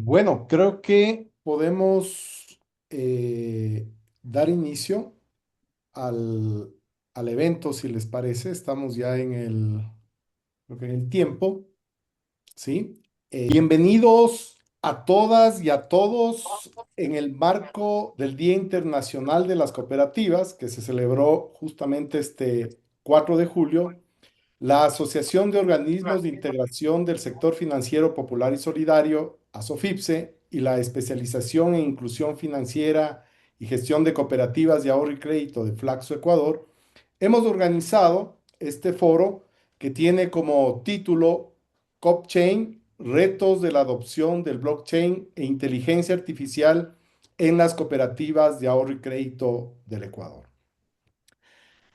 Bueno, creo que podemos dar inicio al, al evento, si les parece. Estamos ya creo que en el tiempo, ¿sí? Bienvenidos a todas y a todos en el marco del Día Internacional de las Cooperativas, que se celebró justamente este 4 de julio. La Asociación de Organismos de Integración del Sector Financiero Popular y Solidario, ASOFIPSE, y la especialización en inclusión financiera y gestión de cooperativas de ahorro y crédito de Flaxo Ecuador, hemos organizado este foro que tiene como título CopChain, retos de la adopción del blockchain e inteligencia artificial en las cooperativas de ahorro y crédito del Ecuador.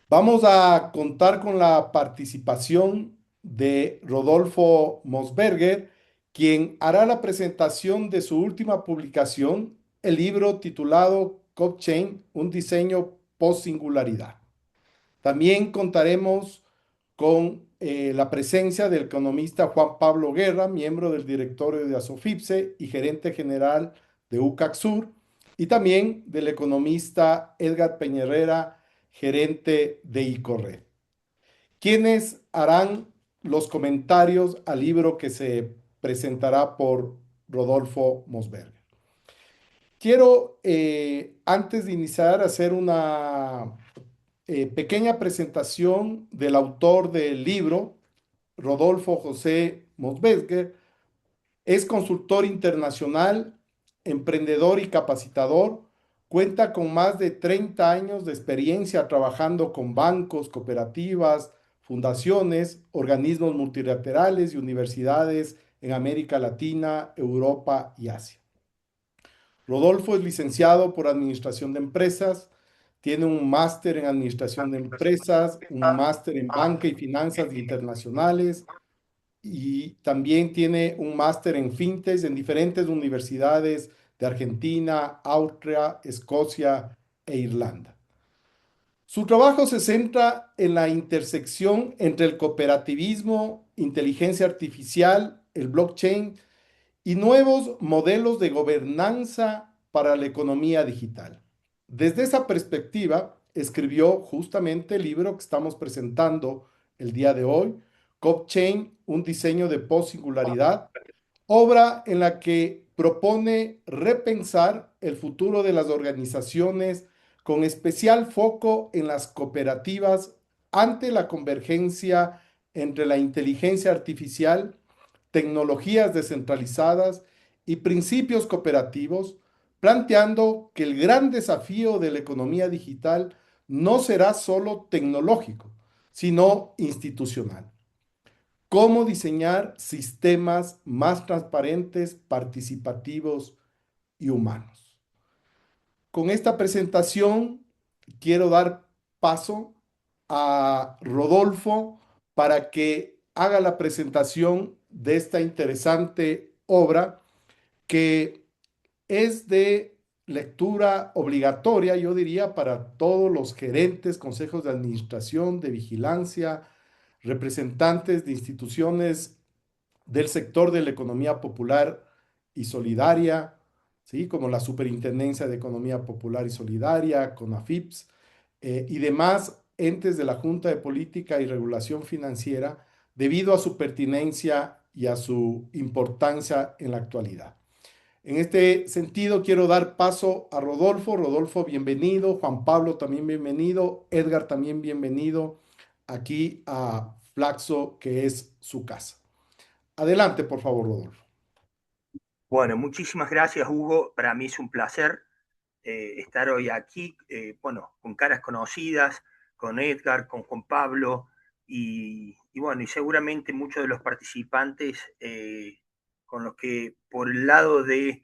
Vamos a contar con la participación de Rodolfo Mosberger, quien hará la presentación de su última publicación, el libro titulado CopChain, un diseño post-singularidad. También contaremos con la presencia del economista Juan Pablo Guerra, miembro del directorio de ASOFIPSE y gerente general de UCACSUR, y también del economista Edgar Peñerera, gerente de ICORRED, quienes harán los comentarios al libro que se presentará por Rodolfo Mosberger. Quiero, antes de iniciar, hacer una pequeña presentación del autor del libro, Rodolfo José Mosberger. Es consultor internacional, emprendedor y capacitador. Cuenta con más de 30 años de experiencia trabajando con bancos, cooperativas, fundaciones, organismos multilaterales y universidades en América Latina, Europa y Asia. Rodolfo es licenciado por Administración de Empresas, tiene un máster en Administración de Empresas, un máster en Banca y Finanzas Internacionales y también tiene un máster en FinTech en diferentes universidades de Argentina, Austria, Escocia e Irlanda. Su trabajo se centra en la intersección entre el cooperativismo, inteligencia artificial, el blockchain y nuevos modelos de gobernanza para la economía digital. Desde esa perspectiva, escribió justamente el libro que estamos presentando el día de hoy, CopChain, un diseño de post-singularidad, obra en la que propone repensar el futuro de las organizaciones con especial foco en las cooperativas ante la convergencia entre la inteligencia artificial, tecnologías descentralizadas y principios cooperativos, planteando que el gran desafío de la economía digital no será solo tecnológico, sino institucional. Cómo diseñar sistemas más transparentes, participativos y humanos. Con esta presentación quiero dar paso a Rodolfo para que haga la presentación de esta interesante obra que es de lectura obligatoria, yo diría, para todos los gerentes, consejos de administración, de vigilancia, representantes de instituciones del sector de la economía popular y solidaria, ¿sí? Como la Superintendencia de Economía Popular y Solidaria, CONAFIPS, y demás entes de la Junta de Política y Regulación Financiera, debido a su pertinencia y a su importancia en la actualidad. En este sentido, quiero dar paso a Rodolfo. Rodolfo, bienvenido. Juan Pablo, también bienvenido. Edgar, también bienvenido aquí a Flaxo, que es su casa. Adelante, por favor, Rodolfo. Bueno, muchísimas gracias, Hugo. Para mí es un placer estar hoy aquí, bueno, con caras conocidas, con Edgar, con Juan Pablo y bueno, y seguramente muchos de los participantes con los que por el lado de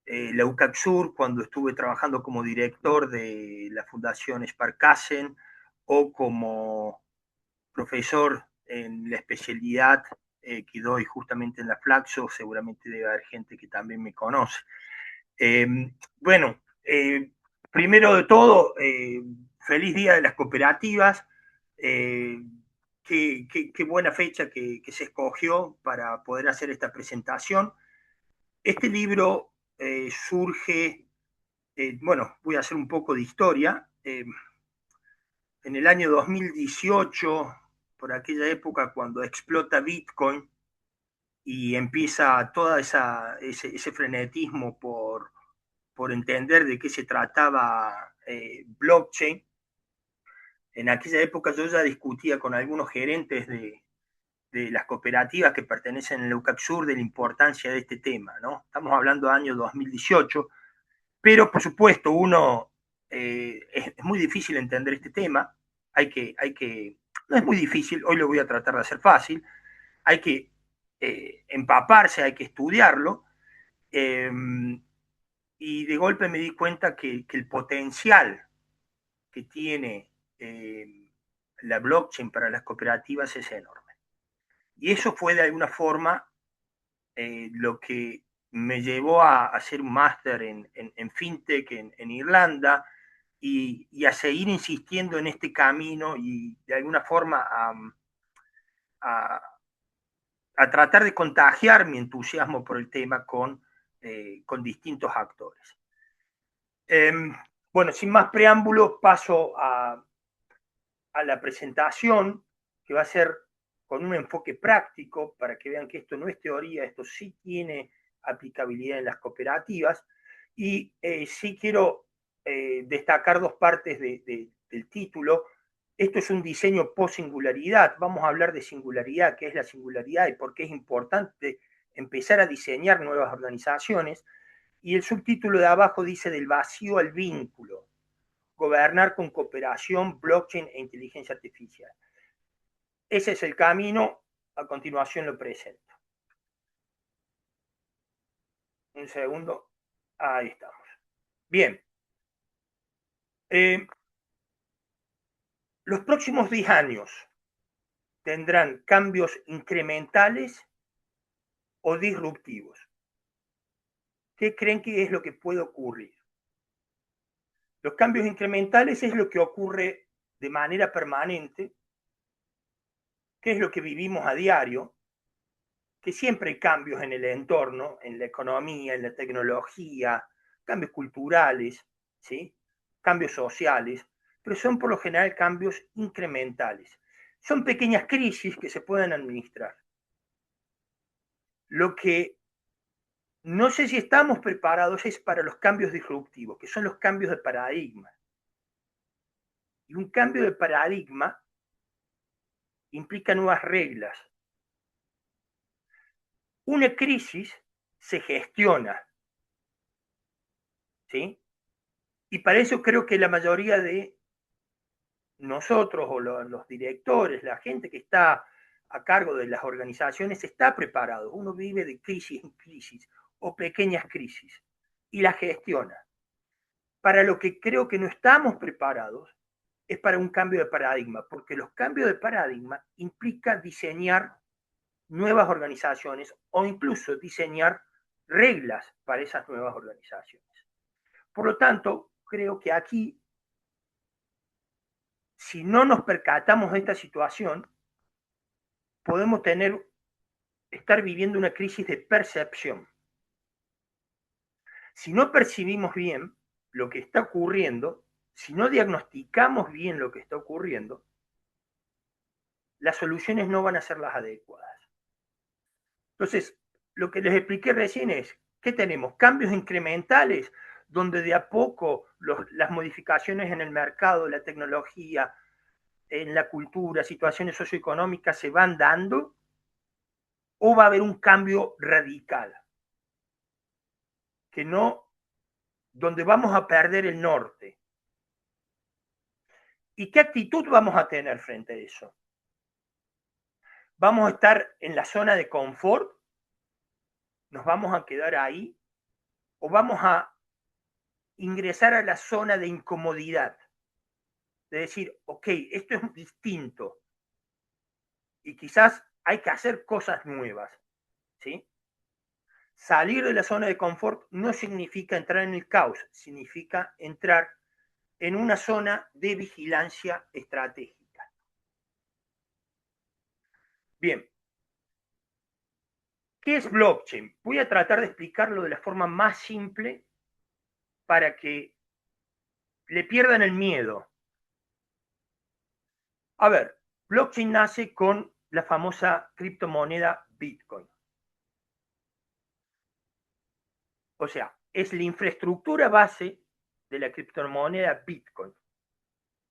la UCACSUR, cuando estuve trabajando como director de la Fundación Sparkassen o como profesor en la especialidad que doy justamente en la Flaxo, seguramente debe haber gente que también me conoce. Eh, bueno, primero de todo, feliz Día de las Cooperativas. Eh, qué buena fecha que se escogió para poder hacer esta presentación. Este libro surge, bueno, voy a hacer un poco de historia. En el año 2018, por aquella época cuando explota Bitcoin y empieza toda ese frenetismo por entender de qué se trataba blockchain, en aquella época yo ya discutía con algunos gerentes de las cooperativas que pertenecen al UCAPSUR de la importancia de este tema, ¿no? Estamos hablando del año 2018, pero por supuesto es muy difícil entender este tema, no es muy difícil, hoy lo voy a tratar de hacer fácil, hay que empaparse, hay que estudiarlo, eh, y de golpe me di cuenta que el potencial que tiene la blockchain para las cooperativas es enorme. Y eso fue de alguna forma lo que me llevó a hacer un máster en fintech en Irlanda y a seguir insistiendo en este camino y de alguna forma a, a tratar de contagiar mi entusiasmo por el tema con distintos actores. Eh, bueno, sin más preámbulos, paso a la presentación, que va a ser con un enfoque práctico, para que vean que esto no es teoría, esto sí tiene aplicabilidad en las cooperativas. Y sí quiero destacar dos partes del título. Esto es un diseño post-singularidad. Vamos a hablar de singularidad, qué es la singularidad y por qué es importante empezar a diseñar nuevas organizaciones. Y el subtítulo de abajo dice del vacío al vínculo, gobernar con cooperación, blockchain e inteligencia artificial. Ese es el camino, a continuación lo presento. Un segundo, ahí estamos. Bien, los próximos 10 años tendrán cambios incrementales o disruptivos. ¿Qué creen que es lo que puede ocurrir? Los cambios incrementales es lo que ocurre de manera permanente, que es lo que vivimos a diario, que siempre hay cambios en el entorno, en la economía, en la tecnología, cambios culturales, ¿sí? Cambios sociales, pero son por lo general cambios incrementales. Son pequeñas crisis que se pueden administrar. Lo que no sé si estamos preparados es para los cambios disruptivos, que son los cambios de paradigma. Y un cambio de paradigma implica nuevas reglas. Una crisis se gestiona, ¿sí? Y para eso creo que la mayoría de nosotros o los directores, la gente que está a cargo de las organizaciones está preparado. Uno vive de crisis en crisis o pequeñas crisis y la gestiona. Para lo que creo que no estamos preparados es para un cambio de paradigma, porque los cambios de paradigma implica diseñar nuevas organizaciones o incluso diseñar reglas para esas nuevas organizaciones. Por lo tanto, creo que aquí, si no nos percatamos de esta situación, podemos estar viviendo una crisis de percepción. Si no percibimos bien lo que está ocurriendo, si no diagnosticamos bien lo que está ocurriendo, las soluciones no van a ser las adecuadas. Entonces, lo que les expliqué recién es que tenemos cambios incrementales donde de a poco las modificaciones en el mercado, la tecnología, en la cultura, situaciones socioeconómicas se van dando, o va a haber un cambio radical que no, donde vamos a perder el norte. ¿Y qué actitud vamos a tener frente a eso? ¿Vamos a estar en la zona de confort? ¿Nos vamos a quedar ahí? ¿O vamos a ingresar a la zona de incomodidad? De decir, ok, esto es distinto y quizás hay que hacer cosas nuevas, ¿sí? Salir de la zona de confort no significa entrar en el caos, significa entrar en una zona de vigilancia estratégica. Bien, ¿Qué es blockchain? Voy a tratar de explicarlo de la forma más simple para que le pierdan el miedo. A ver, blockchain nace con la famosa criptomoneda Bitcoin. O sea, es la infraestructura base de la criptomoneda Bitcoin,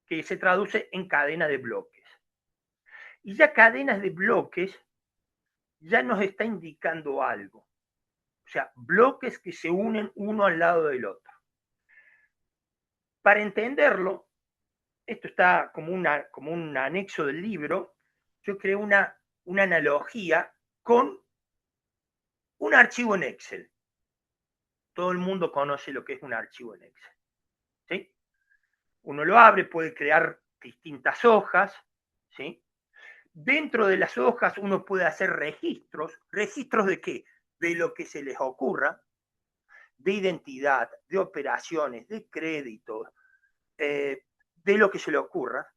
que se traduce en cadena de bloques. Y ya cadenas de bloques ya nos está indicando algo. O sea, bloques que se unen uno al lado del otro. Para entenderlo, esto está como un anexo del libro, yo creé una analogía con un archivo en Excel. Todo el mundo conoce lo que es un archivo en Excel. ¿Sí? Uno lo abre, puede crear distintas hojas. ¿Sí? Dentro de las hojas uno puede hacer registros. ¿Registros de qué? De lo que se les ocurra, de identidad, de operaciones, de créditos, de lo que se le ocurra.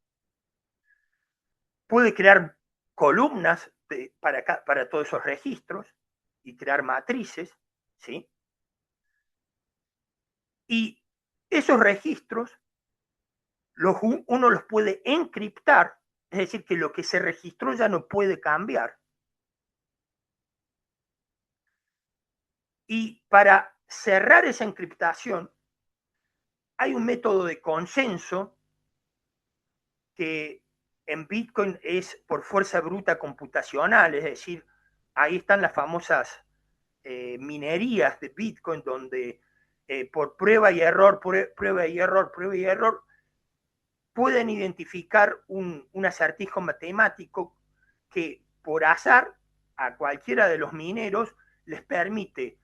Puede crear columnas para todos esos registros y crear matrices, ¿sí? Y esos registros uno los puede encriptar, es decir, que lo que se registró ya no puede cambiar. Y para cerrar esa encriptación, hay un método de consenso que en Bitcoin es por fuerza bruta computacional, es decir, ahí están las famosas minerías de Bitcoin donde por prueba y error, prueba y error, prueba y error, pueden identificar un acertijo matemático que por azar a cualquiera de los mineros les permite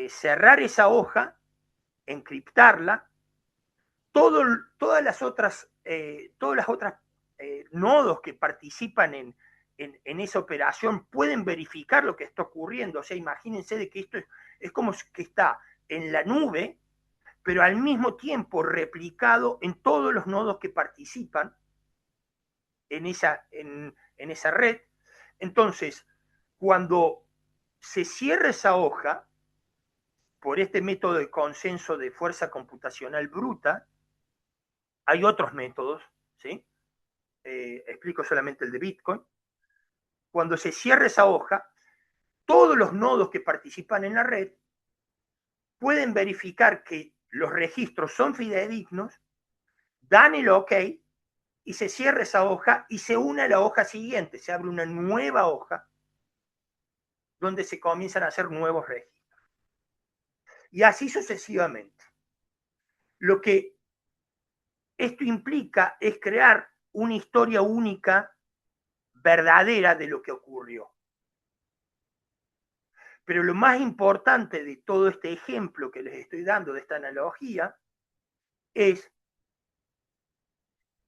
cerrar esa hoja, encriptarla, todas las otras nodos que participan en esa operación pueden verificar lo que está ocurriendo. O sea, imagínense de que esto es como que está en la nube, pero al mismo tiempo replicado en todos los nodos que participan en esa red. Entonces, cuando se cierra esa hoja, por este método de consenso de fuerza computacional bruta, hay otros métodos, ¿sí? Explico solamente el de Bitcoin. Cuando se cierra esa hoja, todos los nodos que participan en la red pueden verificar que los registros son fidedignos, dan el OK y se cierra esa hoja y se une a la hoja siguiente, se abre una nueva hoja donde se comienzan a hacer nuevos registros. Y así sucesivamente. Lo que esto implica es crear una historia única, verdadera de lo que ocurrió. Pero lo más importante de todo este ejemplo que les estoy dando, de esta analogía, es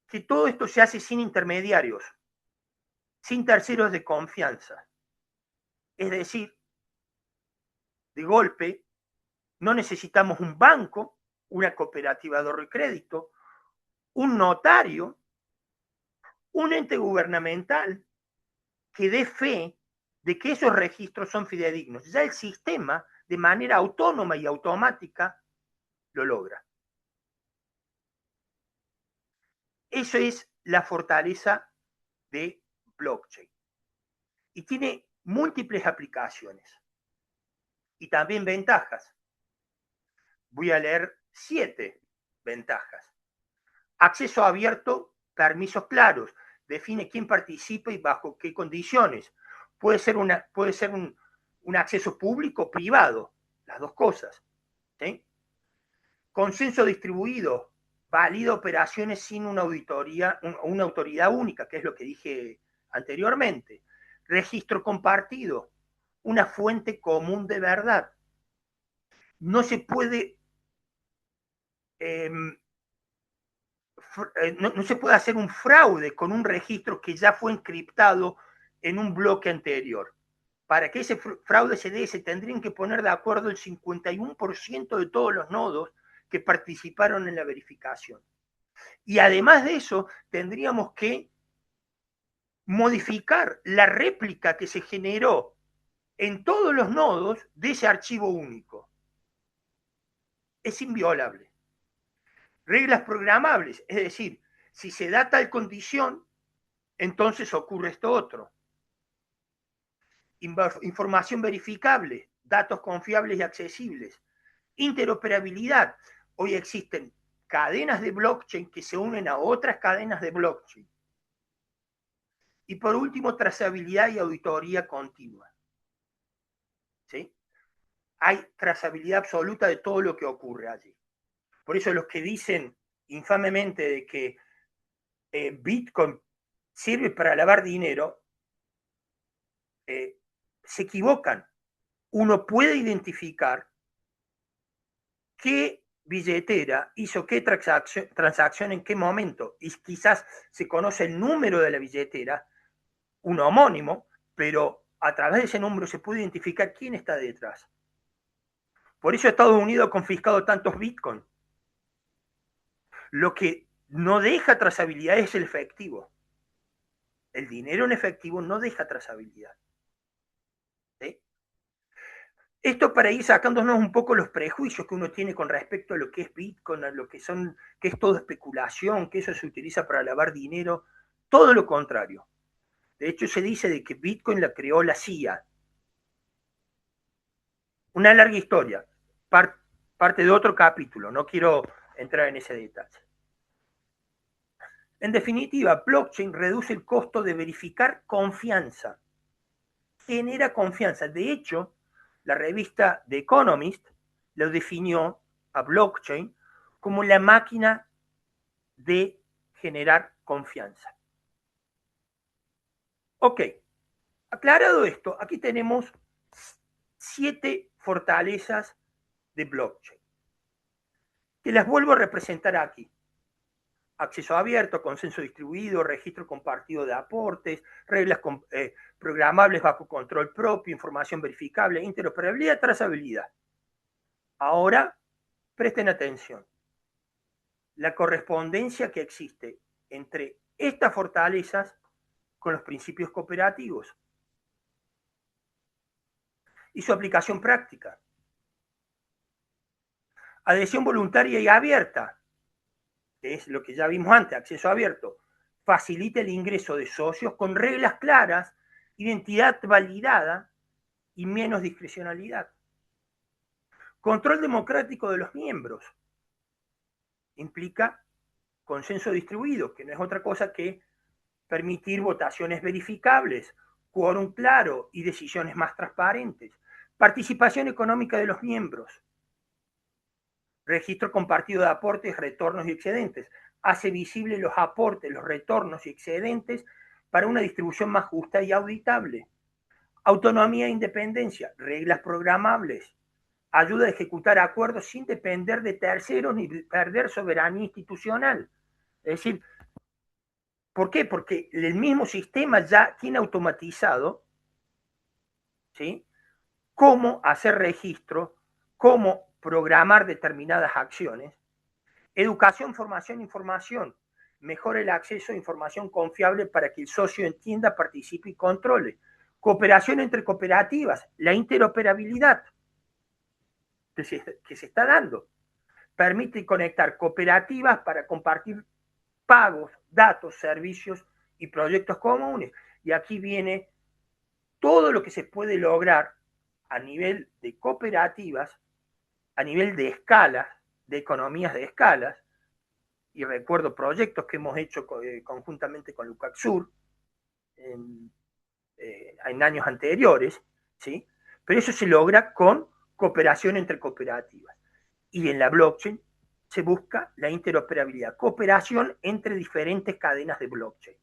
que todo esto se hace sin intermediarios, sin terceros de confianza. Es decir, de golpe, no necesitamos un banco, una cooperativa de ahorro y crédito, un notario, un ente gubernamental que dé fe de que esos registros son fidedignos. Ya el sistema, de manera autónoma y automática, lo logra. Eso es la fortaleza de blockchain. Y tiene múltiples aplicaciones y también ventajas. Voy a leer 7 ventajas. Acceso abierto, permisos claros. Define quién participa y bajo qué condiciones. Puede ser un acceso público o privado, las dos cosas. ¿Sí? Consenso distribuido, valida operaciones sin una autoridad única, que es lo que dije anteriormente. Registro compartido, una fuente común de verdad. No se puede no se puede hacer un fraude con un registro que ya fue encriptado en un bloque anterior. Para que ese fraude se dé, se tendrían que poner de acuerdo el 51% de todos los nodos que participaron en la verificación. Y además de eso, tendríamos que modificar la réplica que se generó en todos los nodos de ese archivo único. Es inviolable. Reglas programables, es decir, si se da tal condición, entonces ocurre esto otro. Información verificable, datos confiables y accesibles. Interoperabilidad. Hoy existen cadenas de blockchain que se unen a otras cadenas de blockchain. Y por último, trazabilidad y auditoría continua. ¿Sí? Hay trazabilidad absoluta de todo lo que ocurre allí. Por eso los que dicen infamemente de que Bitcoin sirve para lavar dinero, se equivocan. Uno puede identificar qué billetera hizo qué transacción en qué momento, y quizás se conoce el número de la billetera, un homónimo, pero a través de ese número se puede identificar quién está detrás. Por eso Estados Unidos ha confiscado tantos bitcoins. Lo que no deja trazabilidad es el efectivo. El dinero en efectivo no deja trazabilidad. ¿Sí? Esto para ir sacándonos un poco los prejuicios que uno tiene con respecto a lo que es Bitcoin, a lo que son, que es todo especulación, que eso se utiliza para lavar dinero. Todo lo contrario. De hecho, se dice de que Bitcoin la creó la CIA. Una larga historia, parte de otro capítulo, no quiero entrar en ese detalle. En definitiva, blockchain reduce el costo de verificar confianza, genera confianza. De hecho, la revista The Economist lo definió a blockchain como la máquina de generar confianza. Ok, aclarado esto, aquí tenemos 7 fortalezas de blockchain, que las vuelvo a representar aquí. Acceso abierto, consenso distribuido, registro compartido de aportes, reglas programables bajo control propio, información verificable, interoperabilidad, trazabilidad. Ahora, presten atención. La correspondencia que existe entre estas fortalezas con los principios cooperativos y su aplicación práctica. Adhesión voluntaria y abierta, que es lo que ya vimos antes, acceso abierto, facilita el ingreso de socios con reglas claras, identidad validada y menos discrecionalidad. Control democrático de los miembros implica consenso distribuido, que no es otra cosa que permitir votaciones verificables, quórum claro y decisiones más transparentes. Participación económica de los miembros. Registro compartido de aportes, retornos y excedentes. Hace visible los aportes, los retornos y excedentes para una distribución más justa y auditable. Autonomía e independencia, reglas programables. Ayuda a ejecutar acuerdos sin depender de terceros ni perder soberanía institucional. Es decir, ¿por qué? Porque el mismo sistema ya tiene automatizado, ¿sí?, cómo hacer registro, cómo programar determinadas acciones. Educación, formación, información. Mejora el acceso a información confiable para que el socio entienda, participe y controle. Cooperación entre cooperativas, la interoperabilidad que se está dando. Permite conectar cooperativas para compartir pagos, datos, servicios y proyectos comunes. Y aquí viene todo lo que se puede lograr a nivel de cooperativas, a nivel de escalas, de economías de escalas, y recuerdo proyectos que hemos hecho conjuntamente con Lucaxur en años anteriores, ¿sí? Pero eso se logra con cooperación entre cooperativas. Y en la blockchain se busca la interoperabilidad, cooperación entre diferentes cadenas de blockchain.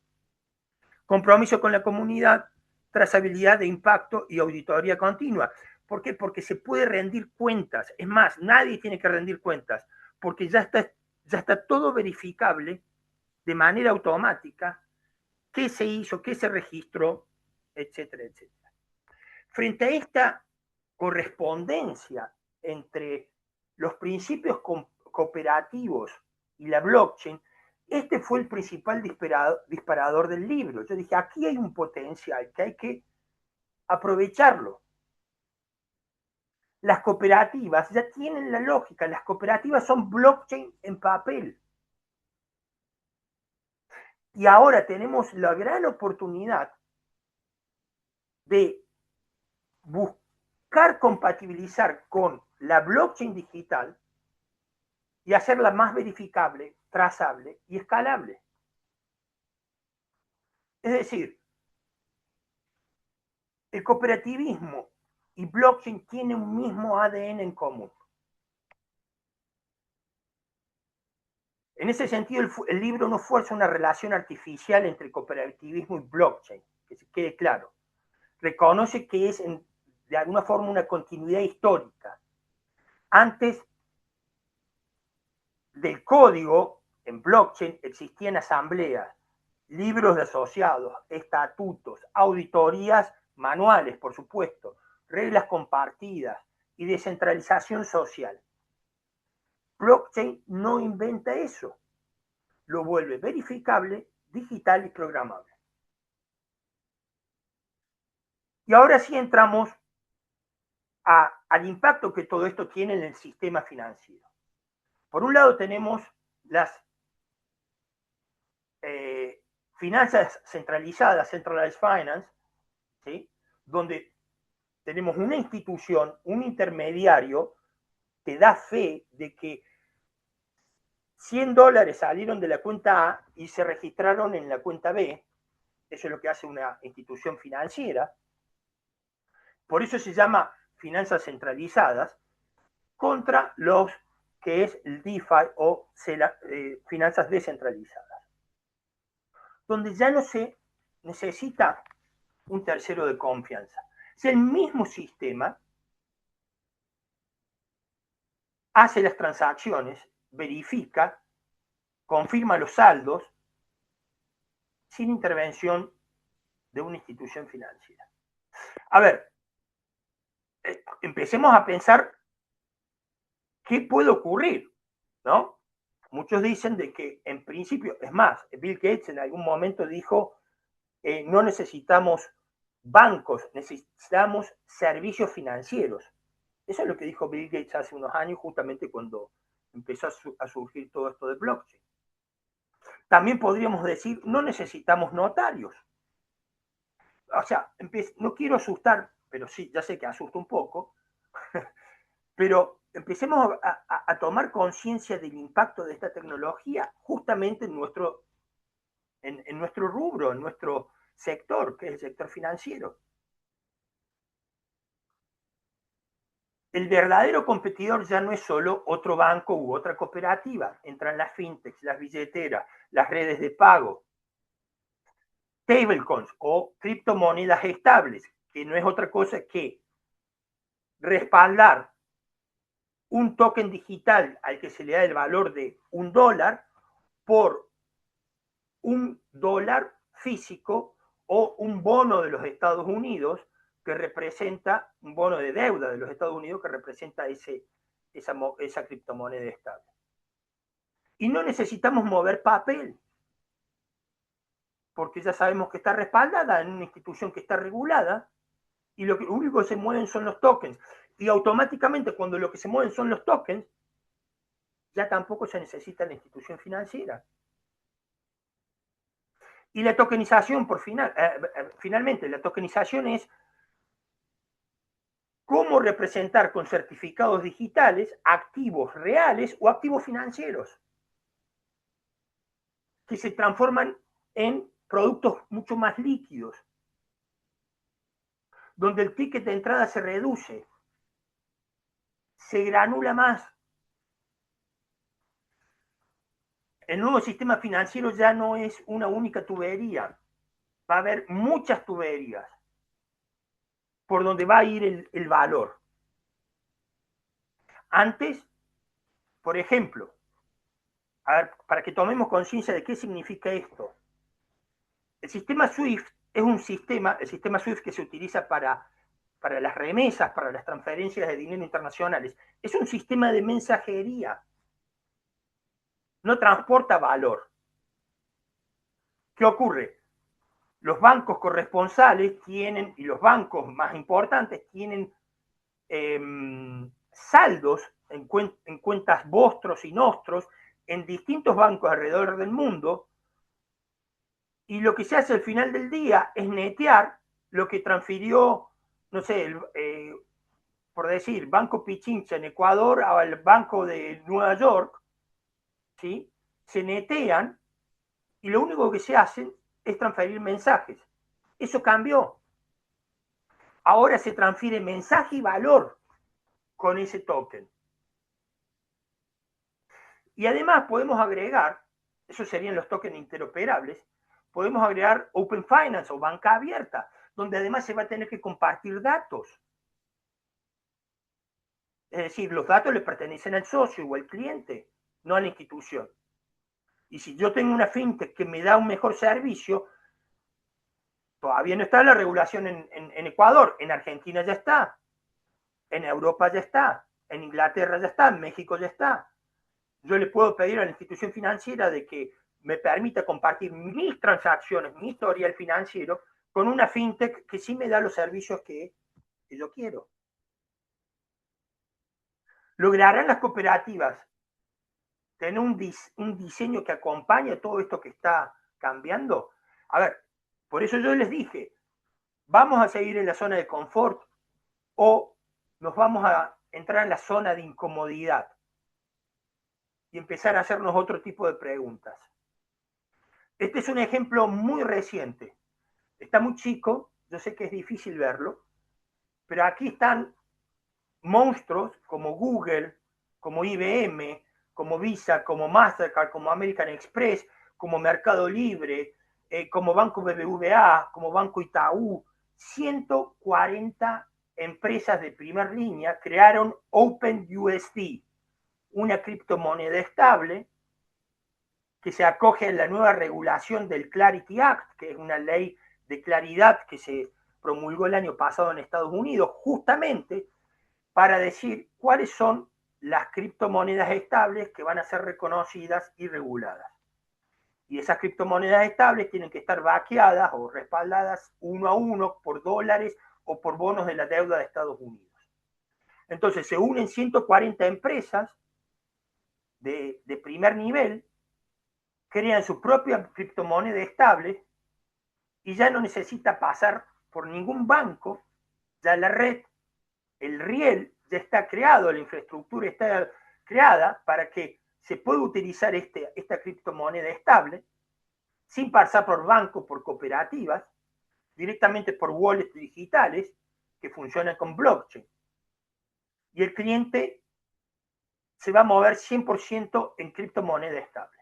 Compromiso con la comunidad, trazabilidad de impacto y auditoría continua. ¿Por qué? Porque se puede rendir cuentas. Es más, nadie tiene que rendir cuentas, porque ya está todo verificable de manera automática, qué se hizo, qué se registró, etcétera, etcétera. Frente a esta correspondencia entre los principios cooperativos y la blockchain, este fue el principal disparador del libro. Yo dije, aquí hay un potencial que hay que aprovecharlo. Las cooperativas ya tienen la lógica, las cooperativas son blockchain en papel. Y ahora tenemos la gran oportunidad de buscar compatibilizar con la blockchain digital y hacerla más verificable, trazable y escalable. Es decir, el cooperativismo y blockchain tienen un mismo ADN en común. En ese sentido, el libro no fuerza una relación artificial entre cooperativismo y blockchain, que se quede claro. Reconoce que es de alguna forma una continuidad histórica. Antes del código, en blockchain existían asambleas, libros de asociados, estatutos, auditorías manuales, por supuesto, reglas compartidas y descentralización social. Blockchain no inventa eso, lo vuelve verificable, digital y programable. Y ahora sí entramos al impacto que todo esto tiene en el sistema financiero. Por un lado tenemos las finanzas centralizadas, centralized finance, ¿sí? Donde tenemos una institución, un intermediario que da fe de que $100 salieron de la cuenta A y se registraron en la cuenta B. Eso es lo que hace una institución financiera. Por eso se llama finanzas centralizadas contra los que es el DeFi o finanzas descentralizadas, donde ya no se necesita un tercero de confianza. Es el mismo sistema, hace las transacciones, verifica, confirma los saldos, sin intervención de una institución financiera. A ver, empecemos a pensar qué puede ocurrir, ¿no? Muchos dicen de que en principio, es más, Bill Gates en algún momento dijo, no necesitamos bancos, necesitamos servicios financieros. Eso es lo que dijo Bill Gates hace unos años, justamente cuando empezó a surgir todo esto de blockchain. También podríamos decir, no necesitamos notarios. O sea, no quiero asustar, pero sí, ya sé que asusta un poco, pero empecemos a tomar conciencia del impacto de esta tecnología justamente en nuestro rubro, en nuestro sector, que es el sector financiero. El verdadero competidor ya no es solo otro banco u otra cooperativa. Entran las fintechs, las billeteras, las redes de pago, stablecoins o criptomonedas estables, que no es otra cosa que respaldar un token digital al que se le da el valor de $1 por $1 físico o un bono de los Estados Unidos que representa un bono de deuda de los Estados Unidos que representa esa criptomoneda estable. Y no necesitamos mover papel, porque ya sabemos que está respaldada en una institución que está regulada y lo único que se mueven son los tokens. Y automáticamente cuando lo que se mueven son los tokens, ya tampoco se necesita la institución financiera. Y la tokenización, finalmente, la tokenización es cómo representar con certificados digitales activos reales o activos financieros que se transforman en productos mucho más líquidos, donde el ticket de entrada se reduce, se granula más. El nuevo sistema financiero ya no es una única tubería, va a haber muchas tuberías por donde va a ir el valor. Antes, por ejemplo, a ver, para que tomemos conciencia de qué significa esto, el sistema SWIFT es un sistema, el sistema SWIFT que se utiliza para las remesas, para las transferencias de dinero internacionales, es un sistema de mensajería, no transporta valor. ¿Qué ocurre? Los bancos corresponsales tienen, y los bancos más importantes tienen saldos en cuentas vostros y nostros en distintos bancos alrededor del mundo, y lo que se hace al final del día es netear lo que transfirió, no sé, por decir, Banco Pichincha en Ecuador al Banco de Nueva York, ¿sí? Se netean y lo único que se hace es transferir mensajes. Eso cambió. Ahora se transfiere mensaje y valor con ese token. Y además podemos agregar, esos serían los tokens interoperables, podemos agregar Open Finance o banca abierta, donde además se va a tener que compartir datos. Es decir, los datos le pertenecen al socio o al cliente, no a la institución. Y si yo tengo una fintech que me da un mejor servicio, todavía no está la regulación en Ecuador, en Argentina ya está, en Europa ya está, en Inglaterra ya está, en México ya está. Yo le puedo pedir a la institución financiera de que me permita compartir mis transacciones, mi historial financiero, con una fintech que sí me da los servicios que yo quiero. ¿Lograrán las cooperativas tener un diseño que acompañe todo esto que está cambiando? A ver, por eso yo les dije, ¿vamos a seguir en la zona de confort o nos vamos a entrar en la zona de incomodidad y empezar a hacernos otro tipo de preguntas? Este es un ejemplo muy reciente. Está muy chico, yo sé que es difícil verlo, pero aquí están monstruos como Google, como IBM, como Visa, como Mastercard, como American Express, como Mercado Libre, como Banco BBVA, como Banco Itaú. 140 empresas de primera línea crearon OpenUSD, una criptomoneda estable que se acoge a la nueva regulación del Clarity Act, que es una ley de claridad que se promulgó el año pasado en Estados Unidos, justamente para decir cuáles son las criptomonedas estables que van a ser reconocidas y reguladas. Y esas criptomonedas estables tienen que estar vaqueadas o respaldadas uno a uno por dólares o por bonos de la deuda de Estados Unidos. Entonces se unen 140 empresas de primer nivel, crean su propia criptomoneda estable y ya no necesita pasar por ningún banco, ya la red, el riel ya está creado, la infraestructura está creada para que se pueda utilizar esta criptomoneda estable sin pasar por bancos, por cooperativas, directamente por wallets digitales que funcionan con blockchain. Y el cliente se va a mover 100% en criptomoneda estable.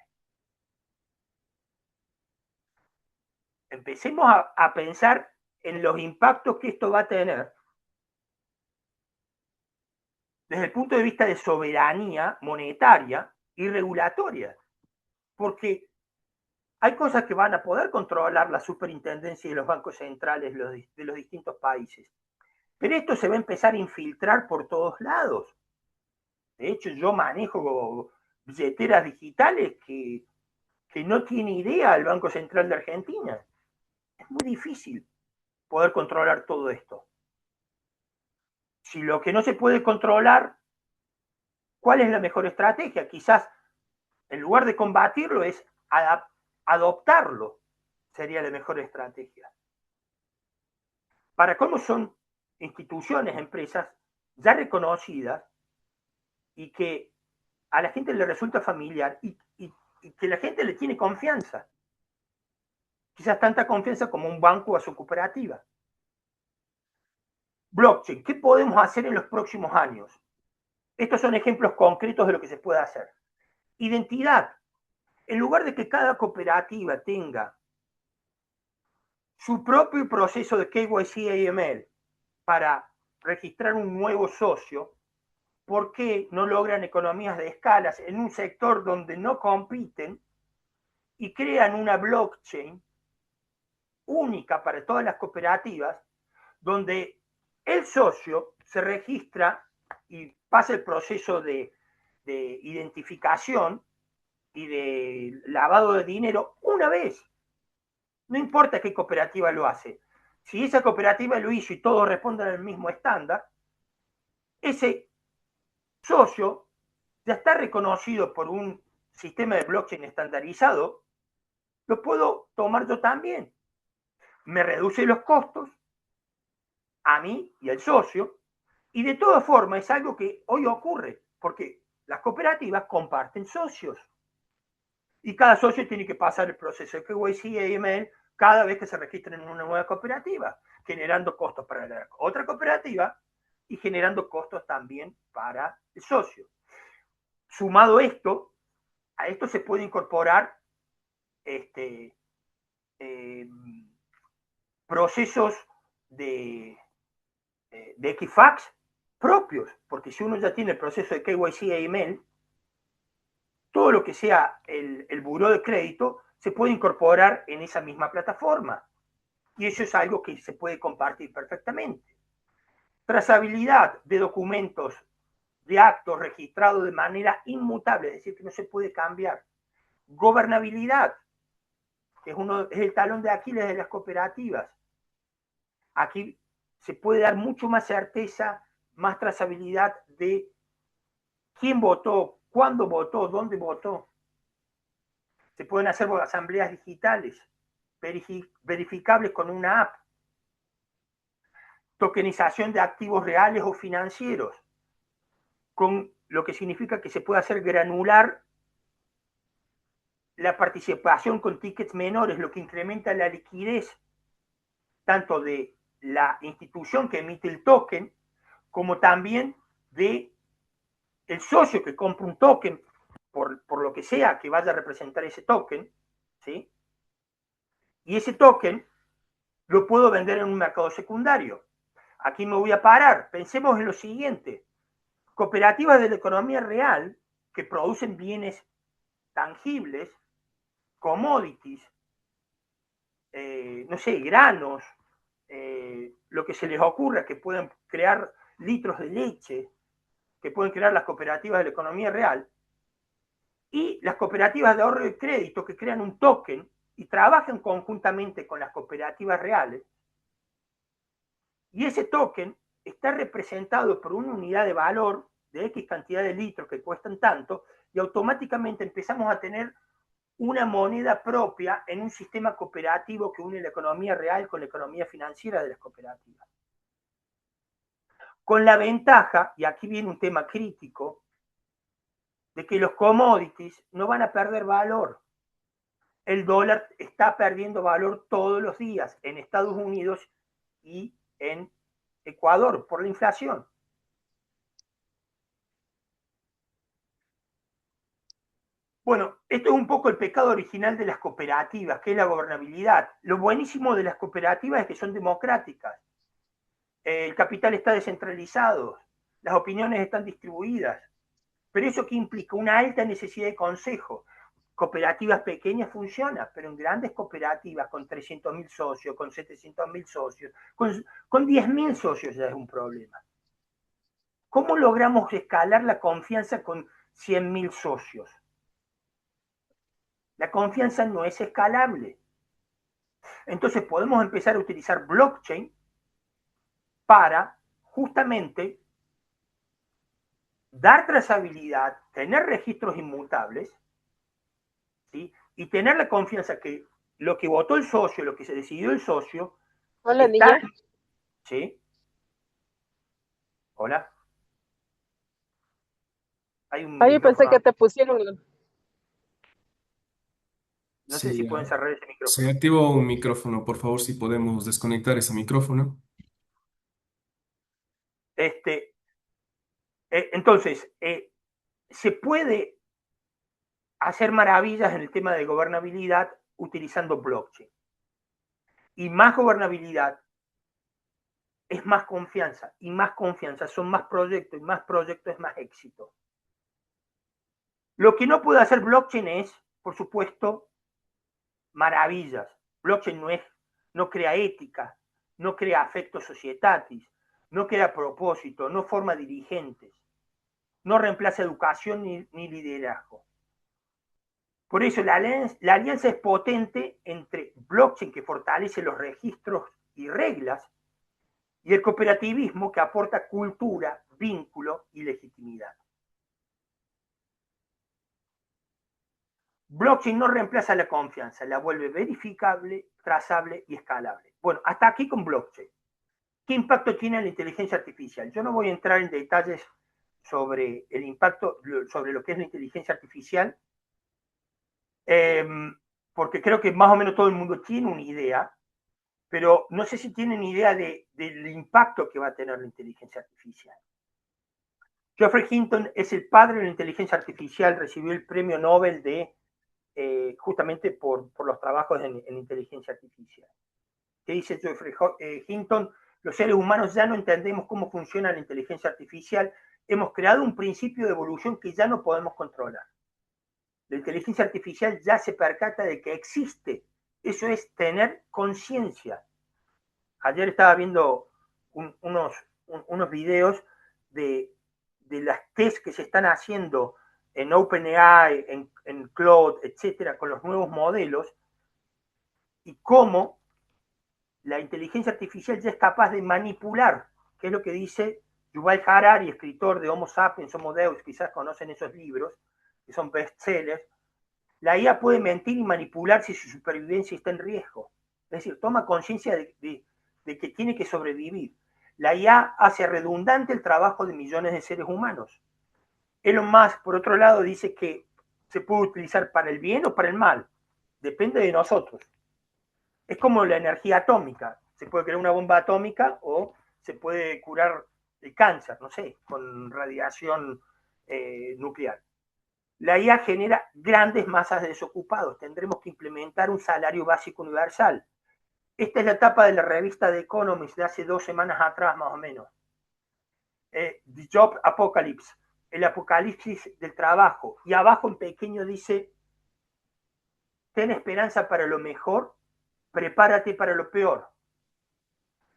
Empecemos a pensar en los impactos que esto va a tener desde el punto de vista de soberanía monetaria y regulatoria, porque hay cosas que van a poder controlar la superintendencia y los bancos centrales de los distintos países, pero esto se va a empezar a infiltrar por todos lados. De hecho, yo manejo billeteras digitales que no tiene idea el Banco Central de Argentina. Es muy difícil poder controlar todo esto. Si lo que no se puede controlar, ¿cuál es la mejor estrategia? Quizás en lugar de combatirlo es adoptarlo, sería la mejor estrategia. Para cómo son instituciones, empresas ya reconocidas y que a la gente le resulta familiar y que la gente le tiene confianza. Quizás tanta confianza como un banco a su cooperativa. Blockchain, ¿qué podemos hacer en los próximos años? Estos son ejemplos concretos de lo que se puede hacer. Identidad. En lugar de que cada cooperativa tenga su propio proceso de KYC-AML para registrar un nuevo socio, ¿por qué no logran economías de escalas en un sector donde no compiten y crean una blockchain única para todas las cooperativas, donde el socio se registra y pasa el proceso de identificación y de lavado de dinero una vez? No importa qué cooperativa lo hace. Si esa cooperativa lo hizo y todos responden al mismo estándar, ese socio ya está reconocido por un sistema de blockchain estandarizado, lo puedo tomar yo también. Me reduce los costos a mí y al socio, y de todas formas es algo que hoy ocurre, porque las cooperativas comparten socios, y cada socio tiene que pasar el proceso de KYC y AML cada vez que se registren en una nueva cooperativa, generando costos para la otra cooperativa y generando costos también para el socio. Sumado esto, a esto se puede incorporar eh, procesos de, de Equifax propios, porque si uno ya tiene el proceso de KYC e email, todo lo que sea el buró de crédito se puede incorporar en esa misma plataforma. Y eso es algo que se puede compartir perfectamente. Trazabilidad de documentos, de actos registrados de manera inmutable, es decir, que no se puede cambiar. Gobernabilidad, que es el talón de Aquiles de las cooperativas. Aquí se puede dar mucho más certeza, más trazabilidad de quién votó, cuándo votó, dónde votó. Se pueden hacer asambleas digitales, verificables con una app. Tokenización de activos reales o financieros, con lo que significa que se puede hacer granular la participación con tickets menores, lo que incrementa la liquidez tanto de la institución que emite el token, como también de el socio que compra un token, por lo que sea que vaya a representar ese token, ¿sí? Y ese token lo puedo vender en un mercado secundario. Aquí me voy a parar. Pensemos en lo siguiente. Cooperativas de la economía real que producen bienes tangibles, commodities, no sé, granos, lo que se les ocurra, que pueden crear litros de leche, que pueden crear las cooperativas de la economía real, y las cooperativas de ahorro y crédito que crean un token y trabajan conjuntamente con las cooperativas reales, y ese token está representado por una unidad de valor de X cantidad de litros que cuestan tanto, y automáticamente empezamos a tener una moneda propia en un sistema cooperativo que une la economía real con la economía financiera de las cooperativas. Con la ventaja, y aquí viene un tema crítico, de que los commodities no van a perder valor. El dólar está perdiendo valor todos los días en Estados Unidos y en Ecuador por la inflación. Bueno, esto es un poco el pecado original de las cooperativas, que es la gobernabilidad. Lo buenísimo de las cooperativas es que son democráticas. El capital está descentralizado, las opiniones están distribuidas. Pero eso que implica una alta necesidad de consejo. Cooperativas pequeñas funcionan, pero en grandes cooperativas con 300.000 socios, con 700.000 socios, con 10.000 socios ya es un problema. ¿Cómo logramos escalar la confianza con 100.000 socios? La confianza no es escalable. Entonces podemos empezar a utilizar blockchain para justamente dar trazabilidad, tener registros inmutables, ¿sí? Y tener la confianza que lo que votó el socio, lo que se decidió el socio, Hola, está... niña. ¿Sí? Hola. Hay un Ay, pensé micrófono. que te pusieron. No sé si Sí, pueden cerrar ese Se micrófono. activó un micrófono, por favor, si podemos desconectar ese micrófono. Este, entonces, se puede hacer maravillas en el tema de gobernabilidad utilizando blockchain. Y más gobernabilidad es más confianza, y más confianza son más proyectos, y más proyectos es más éxito. Lo que no puede hacer blockchain es, por supuesto, maravillas. Blockchain no crea ética, no crea afecto societatis, no crea propósito, no forma dirigentes, no reemplaza educación ni liderazgo. Por eso la alianza es potente entre blockchain, que fortalece los registros y reglas, y el cooperativismo, que aporta cultura, vínculo y legitimidad. Blockchain no reemplaza la confianza, la vuelve verificable, trazable y escalable. Bueno, hasta aquí con blockchain. ¿Qué impacto tiene la inteligencia artificial? Yo no voy a entrar en detalles sobre el impacto, sobre lo que es la inteligencia artificial, porque creo que más o menos todo el mundo tiene una idea, pero no sé si tienen idea del impacto que va a tener la inteligencia artificial. Geoffrey Hinton es el padre de la inteligencia artificial, recibió el premio Nobel justamente por los trabajos en inteligencia artificial. ¿Qué dice Geoffrey Hinton? Los seres humanos ya no entendemos cómo funciona la inteligencia artificial, hemos creado un principio de evolución que ya no podemos controlar. La inteligencia artificial ya se percata de que existe, eso es tener conciencia. Ayer estaba viendo unos videos de las tests que se están haciendo en OpenAI, en Claude, etcétera, con los nuevos modelos, y cómo la inteligencia artificial ya es capaz de manipular, que es lo que dice Yuval Harari, escritor de Homo Sapiens, Homo Deus, quizás conocen esos libros, que son bestsellers. La IA puede mentir y manipular si su supervivencia está en riesgo. Es decir, toma conciencia de que tiene que sobrevivir. La IA hace redundante el trabajo de millones de seres humanos. Elon Musk, por otro lado, dice que se puede utilizar para el bien o para el mal. Depende de nosotros. Es como la energía atómica. Se puede crear una bomba atómica o se puede curar el cáncer, no sé, con radiación nuclear. La IA genera grandes masas de desocupados. Tendremos que implementar un salario básico universal. Esta es la tapa de la revista The Economist de hace 2 semanas atrás, más o menos. The Job Apocalypse, el apocalipsis del trabajo. Y abajo en pequeño dice, ten esperanza para lo mejor, prepárate para lo peor.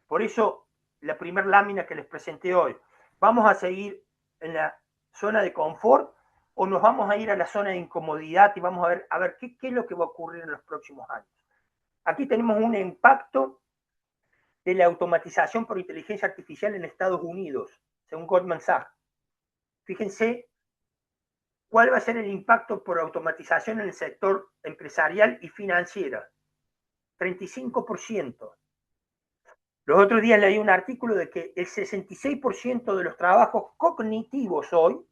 Por eso, la primera lámina que les presenté hoy, ¿vamos a seguir en la zona de confort o nos vamos a ir a la zona de incomodidad y vamos a ver qué es lo que va a ocurrir en los próximos años? Aquí tenemos un impacto de la automatización por inteligencia artificial en Estados Unidos, según Goldman Sachs. Fíjense cuál va a ser el impacto por automatización en el sector empresarial y financiero. 35%. Los otros días leí un artículo de que el 66% de los trabajos cognitivos hoy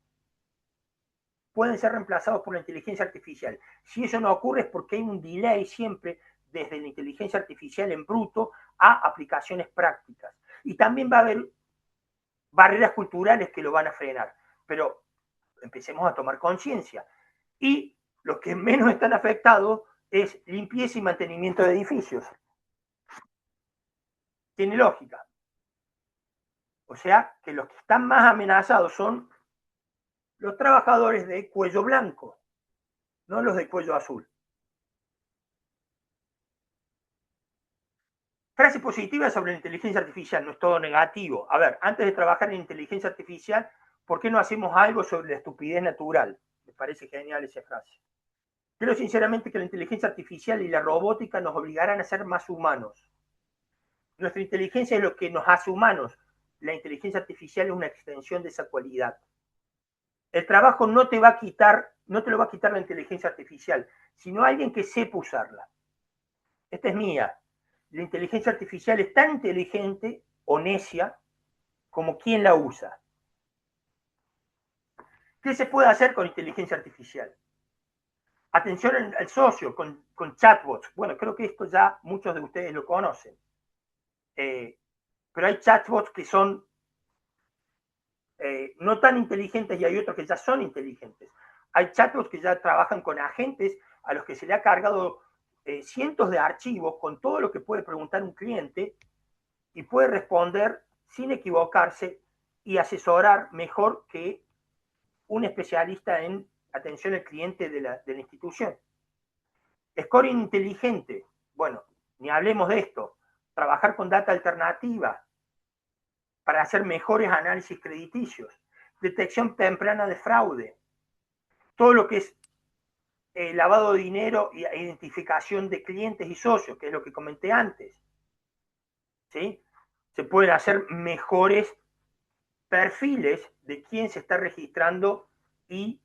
pueden ser reemplazados por la inteligencia artificial. Si eso no ocurre es porque hay un delay siempre desde la inteligencia artificial en bruto a aplicaciones prácticas. Y también va a haber barreras culturales que lo van a frenar. Pero empecemos a tomar conciencia. Y los que menos están afectados es limpieza y mantenimiento de edificios. Tiene lógica. O sea que los que están más amenazados son los trabajadores de cuello blanco, no los de cuello azul. Frase positiva sobre la inteligencia artificial, no es todo negativo. A ver, antes de trabajar en inteligencia artificial, ¿por qué no hacemos algo sobre la estupidez natural? Me parece genial esa frase. Creo sinceramente que la inteligencia artificial y la robótica nos obligarán a ser más humanos. Nuestra inteligencia es lo que nos hace humanos. La inteligencia artificial es una extensión de esa cualidad. El trabajo no te va a quitar, no te lo va a quitar la inteligencia artificial, sino alguien que sepa usarla. Esta es mía. La inteligencia artificial es tan inteligente o necia como quien la usa. ¿Qué se puede hacer con inteligencia artificial? Atención al socio con chatbots. Bueno, creo que esto ya muchos de ustedes lo conocen. Pero hay chatbots que son no tan inteligentes y hay otros que ya son inteligentes. Hay chatbots que ya trabajan con agentes a los que se le ha cargado cientos de archivos con todo lo que puede preguntar un cliente y puede responder sin equivocarse y asesorar mejor que un especialista en atención al cliente de la institución. Scoring inteligente. Bueno, ni hablemos de esto. Trabajar con data alternativa para hacer mejores análisis crediticios. Detección temprana de fraude. Todo lo que es lavado de dinero e identificación de clientes y socios, que es lo que comenté antes. ¿Sí? Se pueden hacer mejores perfiles de quién se está registrando y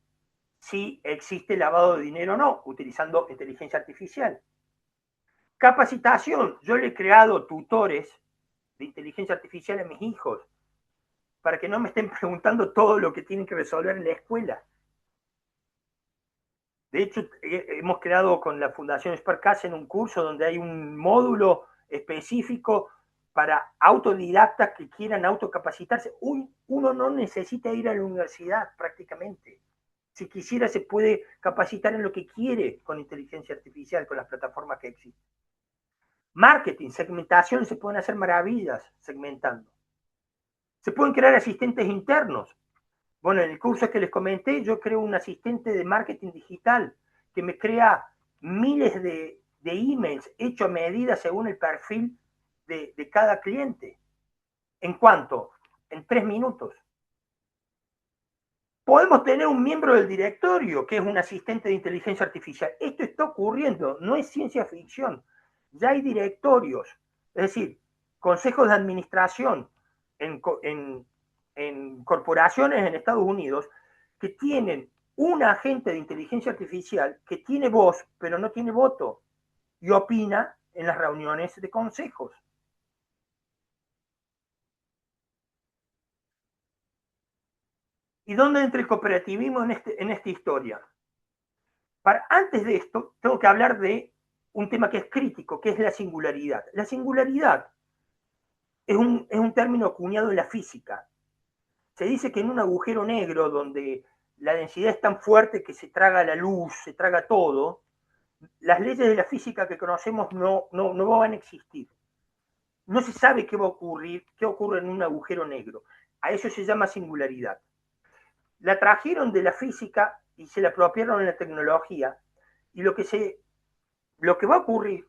si existe lavado de dinero o no, utilizando inteligencia artificial. Capacitación. Yo le he creado tutores de inteligencia artificial a mis hijos para que no me estén preguntando todo lo que tienen que resolver en la escuela. De hecho, hemos creado con la Fundación Sparkassen un curso donde hay un módulo específico para autodidactas que quieran autocapacitarse. Uno no necesita ir a la universidad prácticamente. Si quisiera, se puede capacitar en lo que quiere con inteligencia artificial, con las plataformas que existen. Marketing, segmentación, se pueden hacer maravillas segmentando. Se pueden crear asistentes internos. Bueno, en el curso que les comenté, yo creo un asistente de marketing digital que me crea miles de emails hechos a medida según el perfil de cada cliente. ¿En cuánto? En 3 minutos. Podemos tener un miembro del directorio que es un asistente de inteligencia artificial. Esto está ocurriendo, no es ciencia ficción. Ya hay directorios, es decir, consejos de administración en corporaciones en Estados Unidos que tienen un agente de inteligencia artificial que tiene voz, pero no tiene voto, y opina en las reuniones de consejos. ¿Y dónde entra el cooperativismo en esta historia? Antes de esto, tengo que hablar de un tema que es crítico, que es la singularidad. La singularidad es un término acuñado en la física. Se dice que en un agujero negro donde la densidad es tan fuerte que se traga la luz, se traga todo, las leyes de la física que conocemos no van a existir. No se sabe qué va a ocurrir, qué ocurre en un agujero negro. A eso se llama singularidad. La trajeron de la física y se la apropiaron en la tecnología, y lo que va a ocurrir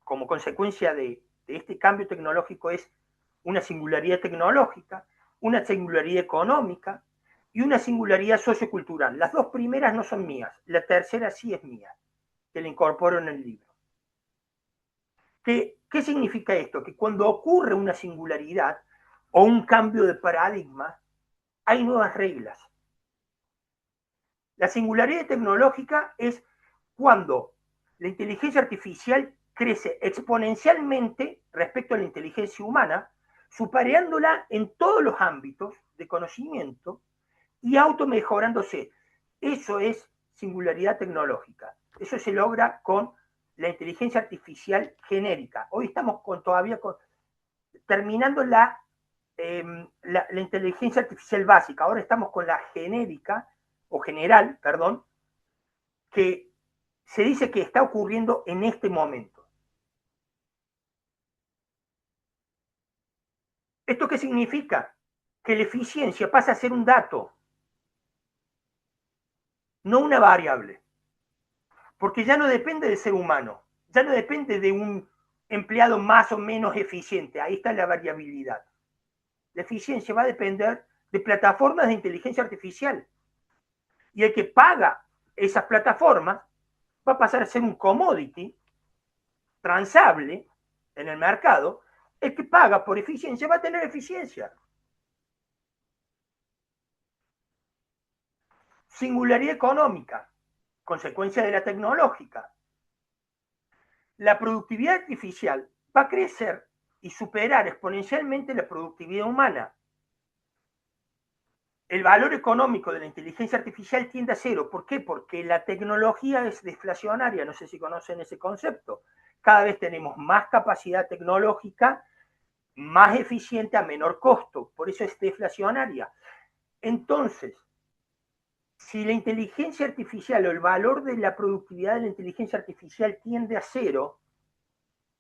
como consecuencia de este cambio tecnológico es una singularidad tecnológica, una singularidad económica y una singularidad sociocultural. Las dos primeras no son mías, la tercera sí es mía, que la incorporo en el libro. ¿Qué significa esto? Que cuando ocurre una singularidad o un cambio de paradigma, hay nuevas reglas. La singularidad tecnológica es cuando la inteligencia artificial crece exponencialmente respecto a la inteligencia humana, superándola en todos los ámbitos de conocimiento y automejorándose. Eso es singularidad tecnológica. Eso se logra con la inteligencia artificial genérica. Hoy estamos todavía terminando la inteligencia artificial básica. Ahora estamos con la genérica, o general, perdón, que se dice que está ocurriendo en este momento. ¿Esto qué significa? Que la eficiencia pasa a ser un dato, no una variable, porque ya no depende del ser humano, ya no depende de un empleado más o menos eficiente, ahí está la variabilidad. La eficiencia va a depender de plataformas de inteligencia artificial, y el que paga esas plataformas va a pasar a ser un commodity transable en el mercado. El que paga por eficiencia va a tener eficiencia. Singularidad económica, consecuencia de la tecnológica. La productividad artificial va a crecer y superar exponencialmente la productividad humana. El valor económico de la inteligencia artificial tiende a cero. ¿Por qué? Porque la tecnología es deflacionaria. No sé si conocen ese concepto. Cada vez tenemos más capacidad tecnológica, más eficiente a menor costo. Por eso es deflacionaria. Entonces, si la inteligencia artificial o el valor de la productividad de la inteligencia artificial tiende a cero,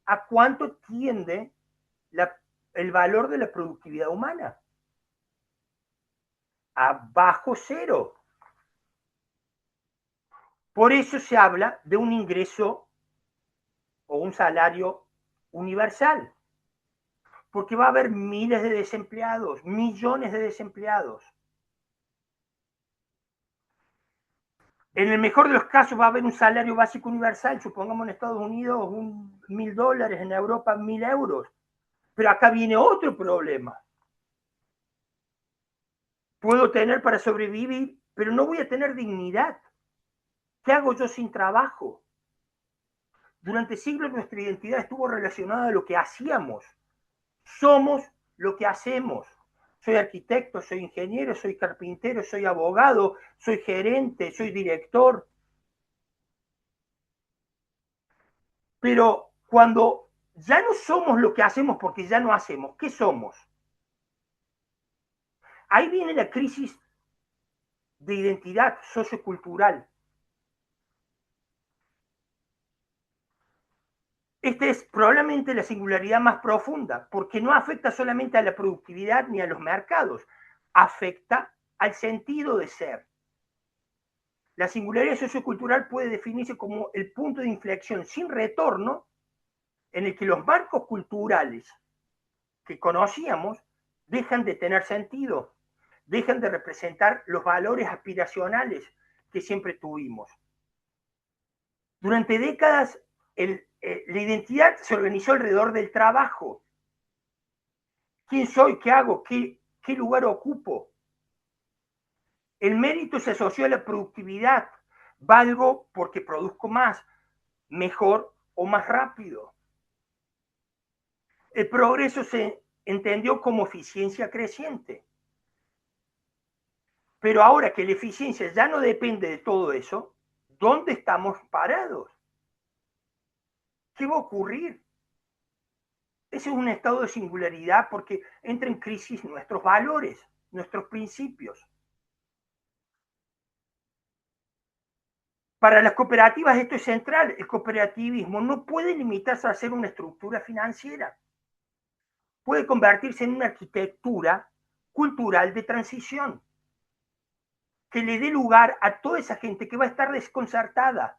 ¿a cuánto tiende el valor de la productividad humana? A bajo cero. Por eso se habla de un ingreso o un salario universal, porque va a haber miles de desempleados, millones de desempleados. En el mejor de los casos va a haber un salario básico universal, supongamos en Estados Unidos $1.000, en Europa 1.000 euros. Pero acá viene otro problema. puedo tener para sobrevivir, pero no voy a tener dignidad. ¿Qué hago yo sin trabajo? Durante siglos nuestra identidad estuvo relacionada a lo que hacíamos. Somos lo que hacemos. Soy arquitecto, soy ingeniero, soy carpintero, soy abogado, soy gerente, soy director. Pero cuando ya no somos lo que hacemos porque ya no hacemos, ¿qué somos? Ahí viene la crisis de identidad sociocultural. Esta es probablemente la singularidad más profunda, porque no afecta solamente a la productividad ni a los mercados, afecta al sentido de ser. La singularidad sociocultural puede definirse como el punto de inflexión sin retorno en el que los marcos culturales que conocíamos dejan de tener sentido, dejan de representar los valores aspiracionales que siempre tuvimos. Durante décadas, la identidad se organizó alrededor del trabajo. ¿Quién soy? ¿Qué hago? ¿Qué lugar ocupo? El mérito se asoció a la productividad. Valgo porque produzco más, mejor o más rápido. El progreso se entendió como eficiencia creciente. Pero ahora que la eficiencia ya no depende de todo eso, ¿dónde estamos parados? ¿Qué va a ocurrir? Ese es un estado de singularidad porque entra en crisis nuestros valores, nuestros principios. Para las cooperativas esto es central. El cooperativismo no puede limitarse a ser una estructura financiera. Puede convertirse en una arquitectura cultural de transición que le dé lugar a toda esa gente que va a estar desconcertada.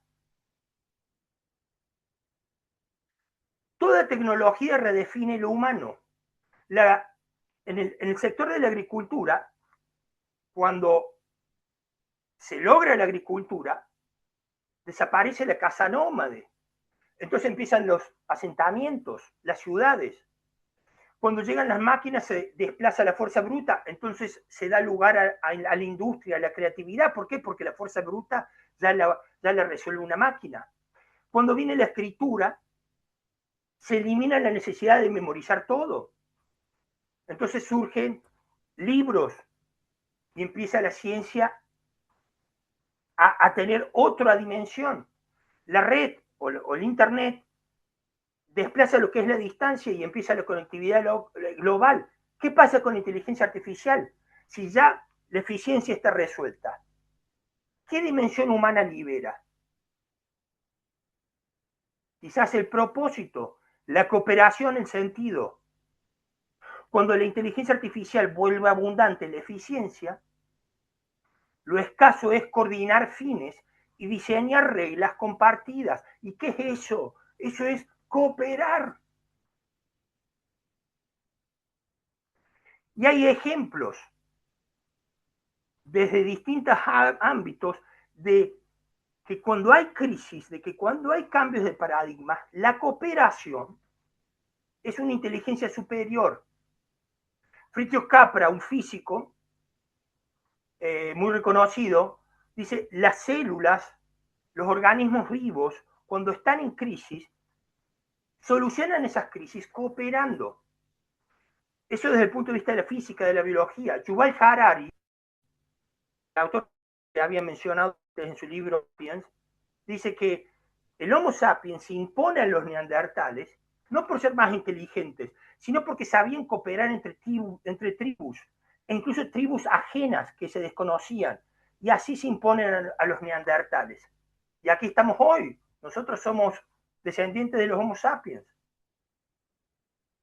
Toda tecnología redefine lo humano. En el sector de la agricultura, cuando se logra la agricultura, desaparece la casa nómade. Entonces empiezan los asentamientos, las ciudades. Cuando llegan las máquinas se desplaza la fuerza bruta, entonces se da lugar a la industria, a la creatividad. ¿Por qué? Porque la fuerza bruta ya la resuelve una máquina. Cuando viene la escritura, se elimina la necesidad de memorizar todo. Entonces surgen libros y empieza la ciencia a tener otra dimensión. La red o el Internet desplaza lo que es la distancia y empieza la conectividad global. ¿Qué pasa con la inteligencia artificial? Si ya la eficiencia está resuelta, ¿qué dimensión humana libera? Quizás el propósito, la cooperación, el sentido. Cuando la inteligencia artificial vuelve abundante la eficiencia, lo escaso es coordinar fines y diseñar reglas compartidas. ¿Y qué es eso? Eso es cooperar. Y hay ejemplos desde distintos ámbitos de que cuando hay crisis, de que cuando hay cambios de paradigma, la cooperación es una inteligencia superior. Fritjof Capra, un físico muy reconocido, dice, las células, los organismos vivos, cuando están en crisis, solucionan esas crisis cooperando. Eso desde el punto de vista de la física, de la biología. Yuval Harari, el autor que había mencionado en su libro Sapiens, dice que el Homo sapiens se impone a los neandertales no por ser más inteligentes, sino porque sabían cooperar entre tribus, e incluso tribus ajenas que se desconocían, y así se imponen a los neandertales. Y aquí estamos hoy, nosotros somos descendientes de los Homo sapiens.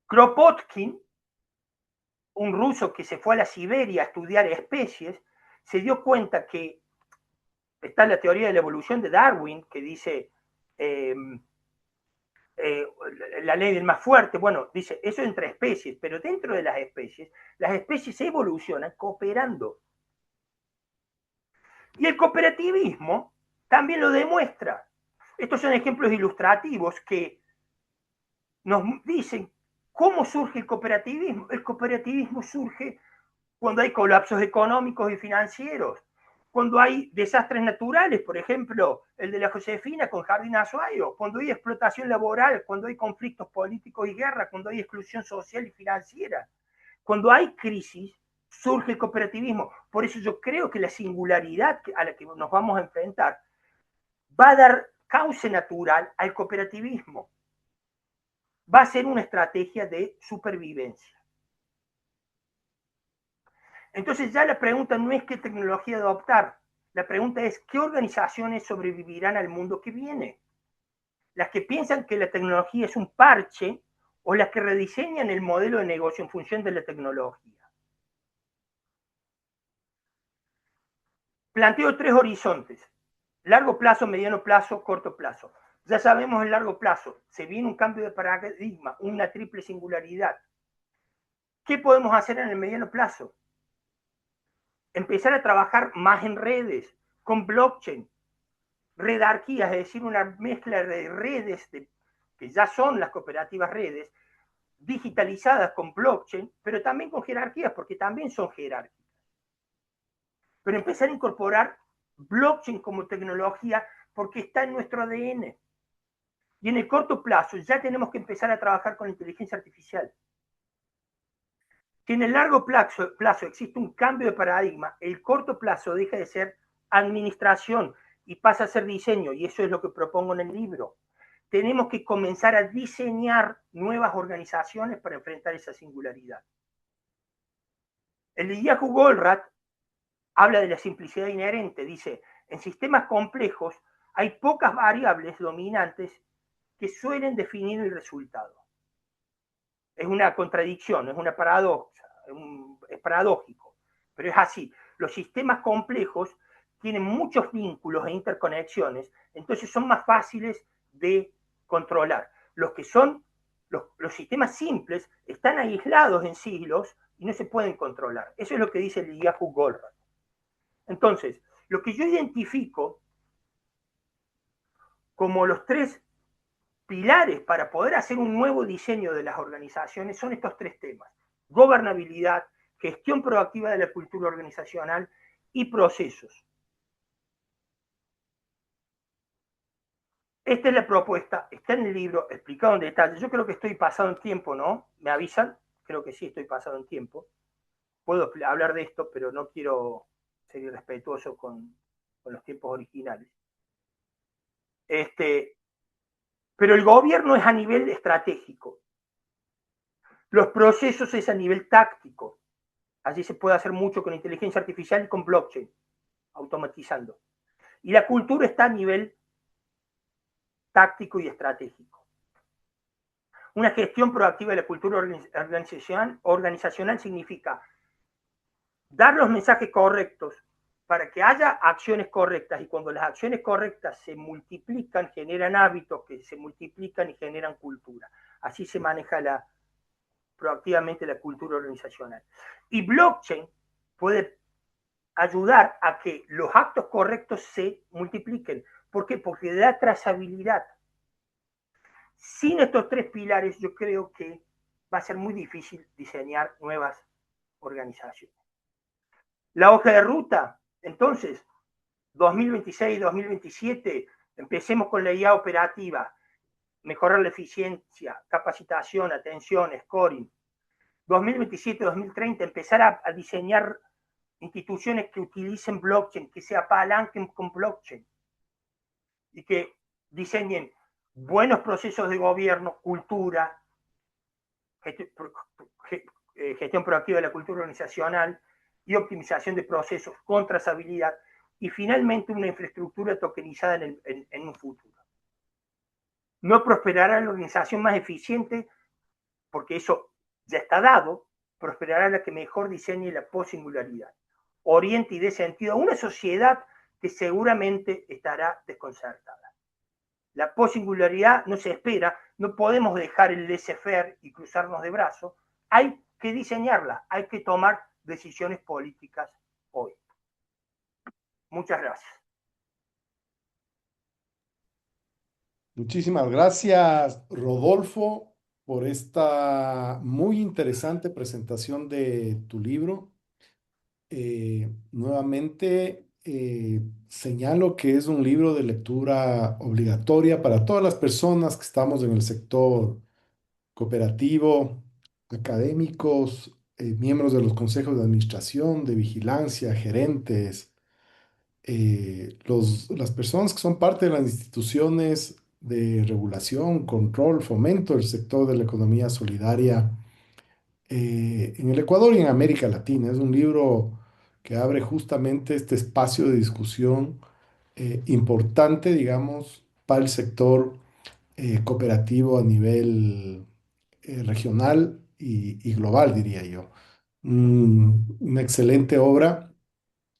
Kropotkin, un ruso que se fue a la Siberia a estudiar especies, se dio cuenta que está la teoría de la evolución de Darwin, que dice la ley del más fuerte, bueno, dice eso entre especies, pero dentro de las especies evolucionan cooperando. Y el cooperativismo también lo demuestra. Estos son ejemplos ilustrativos que nos dicen cómo surge el cooperativismo. El cooperativismo surge cuando hay colapsos económicos y financieros, cuando hay desastres naturales, por ejemplo, el de la Josefina con Jardín Azuayo, cuando hay explotación laboral, cuando hay conflictos políticos y guerra, cuando hay exclusión social y financiera, cuando hay crisis, surge el cooperativismo. Por eso yo creo que la singularidad a la que nos vamos a enfrentar va a dar cauce natural al cooperativismo. Va a ser una estrategia de supervivencia. Entonces ya la pregunta no es qué tecnología adoptar, la pregunta es qué organizaciones sobrevivirán al mundo que viene. Las que piensan que la tecnología es un parche o las que rediseñan el modelo de negocio en función de la tecnología. Planteo tres horizontes: largo plazo, mediano plazo, corto plazo. Ya sabemos el largo plazo, se viene un cambio de paradigma, una triple singularidad. ¿Qué podemos hacer en el mediano plazo? Empezar a trabajar más en redes, con blockchain, redarquías, es decir, una mezcla de redes que ya son las cooperativas redes, digitalizadas con blockchain, pero también con jerarquías, porque también son jerárquicas. Pero empezar a incorporar blockchain como tecnología porque está en nuestro ADN. Y en el corto plazo ya tenemos que empezar a trabajar con inteligencia artificial. Si en el largo plazo existe un cambio de paradigma, el corto plazo deja de ser administración y pasa a ser diseño, y eso es lo que propongo en el libro. Tenemos que comenzar a diseñar nuevas organizaciones para enfrentar esa singularidad. El Eliyahu Goldratt habla de la simplicidad inherente, dice, en sistemas complejos hay pocas variables dominantes que suelen definir el resultado. Es una contradicción, es una paradoja, es paradójico, pero es así. Los sistemas complejos tienen muchos vínculos e interconexiones, entonces son más fáciles de controlar. Los sistemas simples están aislados en siglos y no se pueden controlar. Eso es lo que dice el Eliyahu Goldratt. Entonces, lo que yo identifico como los tres pilares para poder hacer un nuevo diseño de las organizaciones son estos tres temas: gobernabilidad, gestión proactiva de la cultura organizacional y procesos. Esta es la propuesta, está en el libro, explicado en detalle. Yo creo que estoy pasado en tiempo, ¿no? ¿Me avisan? Creo que sí, estoy pasado en tiempo. Puedo hablar de esto, pero no quiero ser irrespetuoso con los tiempos originales. Pero el gobierno es a nivel estratégico. Los procesos es a nivel táctico. Allí se puede hacer mucho con inteligencia artificial y con blockchain, automatizando. Y la cultura está a nivel táctico y estratégico. Una gestión proactiva de la cultura organizacional significa dar los mensajes correctos para que haya acciones correctas, y cuando las acciones correctas se multiplican, generan hábitos que se multiplican y generan cultura. Así se maneja proactivamente la cultura organizacional. Y blockchain puede ayudar a que los actos correctos se multipliquen. ¿Por qué? Porque da trazabilidad. Sin estos tres pilares, yo creo que va a ser muy difícil diseñar nuevas organizaciones. La hoja de ruta, entonces, 2026-2027, empecemos con la IA operativa, mejorar la eficiencia, capacitación, atención, scoring. 2027-2030, empezar a diseñar instituciones que utilicen blockchain, que se apalanquen con blockchain y que diseñen buenos procesos de gobierno, cultura, gestión proactiva de la cultura organizacional y optimización de procesos con trazabilidad, y finalmente una infraestructura tokenizada en un futuro. No prosperará la organización más eficiente, porque eso ya está dado, prosperará la que mejor diseñe la posingularidad, oriente y dé sentido a una sociedad que seguramente estará desconcertada. La posingularidad no se espera, no podemos dejar el laissez-faire y cruzarnos de brazos, hay que diseñarla, hay que tomar decisiones políticas hoy. Muchas gracias. Muchísimas gracias, Rodolfo, por esta muy interesante presentación de tu libro. nuevamente señalo que es un libro de lectura obligatoria para todas las personas que estamos en el sector cooperativo, académicos, miembros de los consejos de administración, de vigilancia, gerentes, las personas que son parte de las instituciones de regulación, control, fomento del sector de la economía solidaria en el Ecuador y en América Latina. Es un libro que abre justamente este espacio de discusión importante, digamos, para el sector cooperativo a nivel regional y global, diría yo. Una excelente obra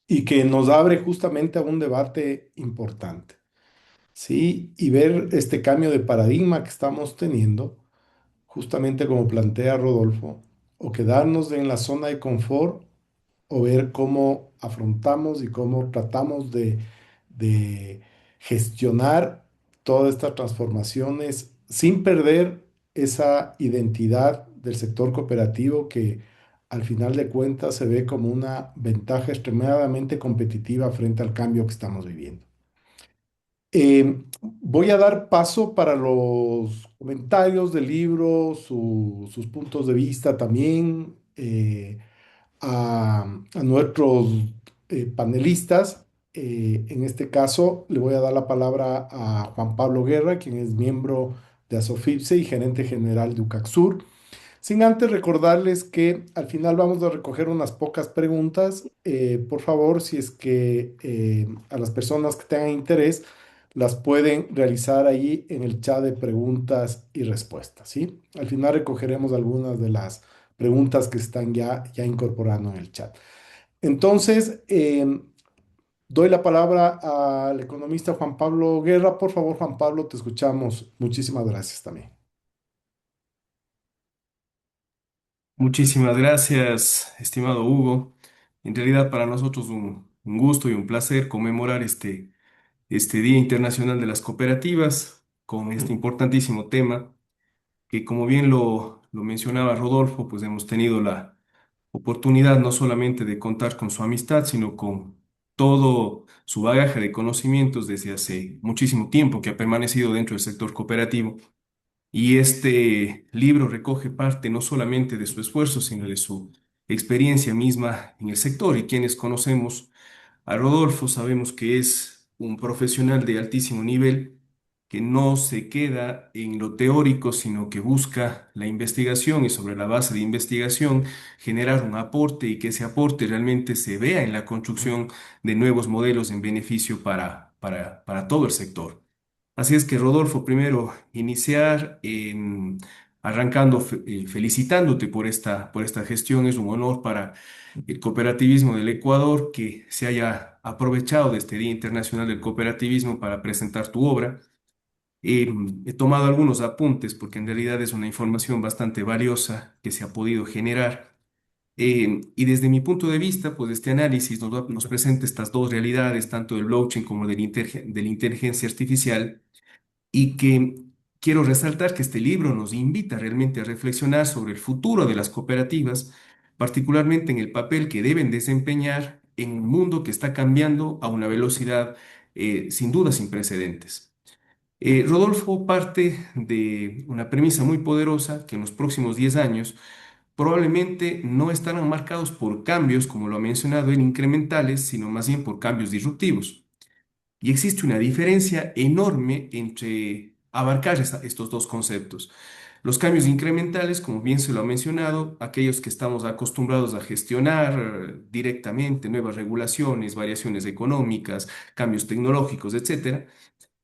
y que nos abre justamente a un debate importante, ¿sí? Y ver este cambio de paradigma que estamos teniendo, justamente como plantea Rodolfo, o quedarnos en la zona de confort o ver cómo afrontamos y cómo tratamos de gestionar todas estas transformaciones sin perder esa identidad del sector cooperativo que al final de cuentas se ve como una ventaja extremadamente competitiva frente al cambio que estamos viviendo. Voy a dar paso para los comentarios del libro, sus puntos de vista también. A nuestros panelistas. En este caso, le voy a dar la palabra a Juan Pablo Guerra, quien es miembro de ASOFIPSE y gerente general de UCACSUR. Sin antes recordarles que al final vamos a recoger unas pocas preguntas. Por favor, si es que a las personas que tengan interés, las pueden realizar ahí en el chat de preguntas y respuestas, ¿sí? Al final recogeremos algunas de las preguntas que están ya incorporando en el chat. Entonces, doy la palabra al economista Juan Pablo Guerra. Por favor, Juan Pablo, te escuchamos. Muchísimas gracias también. Muchísimas gracias, estimado Hugo. En realidad para nosotros un gusto y un placer conmemorar este Día Internacional de las Cooperativas con este importantísimo tema que, como bien lo mencionaba Rodolfo, pues hemos tenido la oportunidad no solamente de contar con su amistad, sino con todo su bagaje de conocimientos desde hace muchísimo tiempo que ha permanecido dentro del sector cooperativo. Y este libro recoge parte no solamente de su esfuerzo, sino de su experiencia misma en el sector. Y quienes conocemos a Rodolfo sabemos que es un profesional de altísimo nivel, que no se queda en lo teórico, sino que busca la investigación y sobre la base de investigación generar un aporte y que ese aporte realmente se vea en la construcción de nuevos modelos en beneficio para todo el sector. Así es que, Rodolfo, primero iniciar arrancando felicitándote por esta gestión. Es un honor para el cooperativismo del Ecuador que se haya aprovechado de este Día Internacional del Cooperativismo para presentar tu obra. He tomado algunos apuntes porque en realidad es una información bastante valiosa que se ha podido generar. Y desde mi punto de vista, pues este análisis nos presenta estas dos realidades, tanto del blockchain como de la inteligencia artificial y que quiero resaltar que este libro nos invita realmente a reflexionar sobre el futuro de las cooperativas, particularmente en el papel que deben desempeñar en un mundo que está cambiando a una velocidad sin duda sin precedentes. Rodolfo parte de una premisa muy poderosa que en los próximos 10 años probablemente no estarán marcados por cambios, como lo ha mencionado él, incrementales, sino más bien por cambios disruptivos. Y existe una diferencia enorme entre abarcar estos dos conceptos. Los cambios incrementales, como bien se lo ha mencionado, aquellos que estamos acostumbrados a gestionar directamente, nuevas regulaciones, variaciones económicas, cambios tecnológicos, etcétera.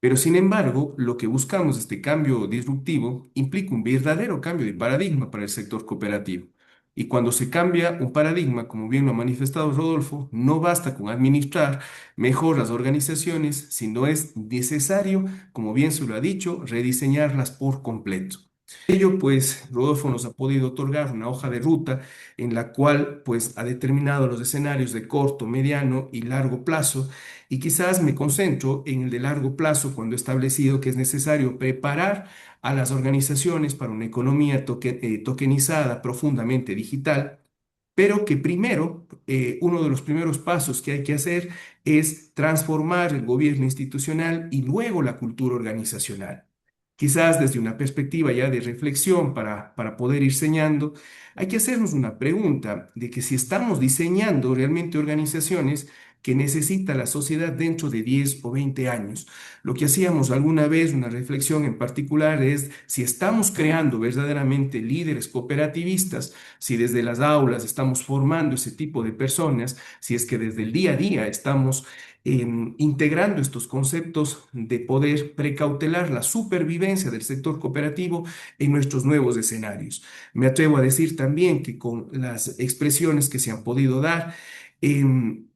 Pero sin embargo, lo que buscamos, este cambio disruptivo, implica un verdadero cambio de paradigma para el sector cooperativo. Y cuando se cambia un paradigma, como bien lo ha manifestado Rodolfo, no basta con administrar mejor las organizaciones, sino es necesario, como bien se lo ha dicho, rediseñarlas por completo. Ello, pues, Rodolfo nos ha podido otorgar una hoja de ruta en la cual, pues, ha determinado los escenarios de corto, mediano y largo plazo, y quizás me concentro en el de largo plazo cuando he establecido que es necesario preparar a las organizaciones para una economía tokenizada, profundamente digital, pero que primero, uno de los primeros pasos que hay que hacer es transformar el gobierno institucional y luego la cultura organizacional. Quizás desde una perspectiva ya de reflexión para poder ir señando, hay que hacernos una pregunta de que si estamos diseñando realmente organizaciones que necesita la sociedad dentro de 10 o 20 años. Lo que hacíamos alguna vez, una reflexión en particular, es si estamos creando verdaderamente líderes cooperativistas, si desde las aulas estamos formando ese tipo de personas, si es que desde el día a día estamos integrando estos conceptos de poder precautelar la supervivencia del sector cooperativo en nuestros nuevos escenarios. Me atrevo a decir también que con las expresiones que se han podido dar, em,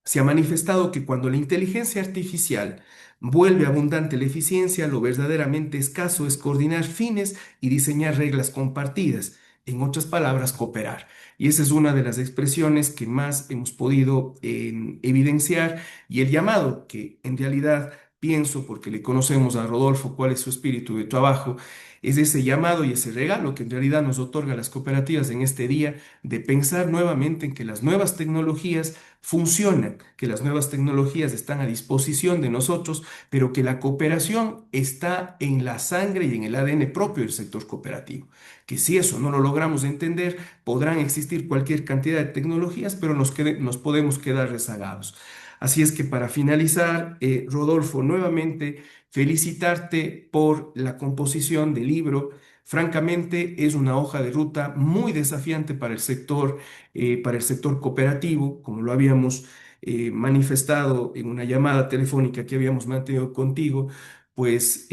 se ha manifestado que cuando la inteligencia artificial vuelve abundante la eficiencia, lo verdaderamente escaso es coordinar fines y diseñar reglas compartidas. En otras palabras, cooperar. Y esa es una de las expresiones que más hemos podido evidenciar y el llamado que en realidad pienso, porque le conocemos a Rodolfo cuál es su espíritu de trabajo, es ese llamado y ese regalo que en realidad nos otorga las cooperativas en este día de pensar nuevamente en que las nuevas tecnologías funcionan, que las nuevas tecnologías están a disposición de nosotros, pero que la cooperación está en la sangre y en el ADN propio del sector cooperativo. Que si eso no lo logramos entender, podrán existir cualquier cantidad de tecnologías, pero nos podemos quedar rezagados. Así es que para finalizar, Rodolfo, nuevamente felicitarte por la composición del libro. Francamente, es una hoja de ruta muy desafiante para el sector cooperativo, como lo habíamos manifestado en una llamada telefónica que habíamos mantenido contigo, pues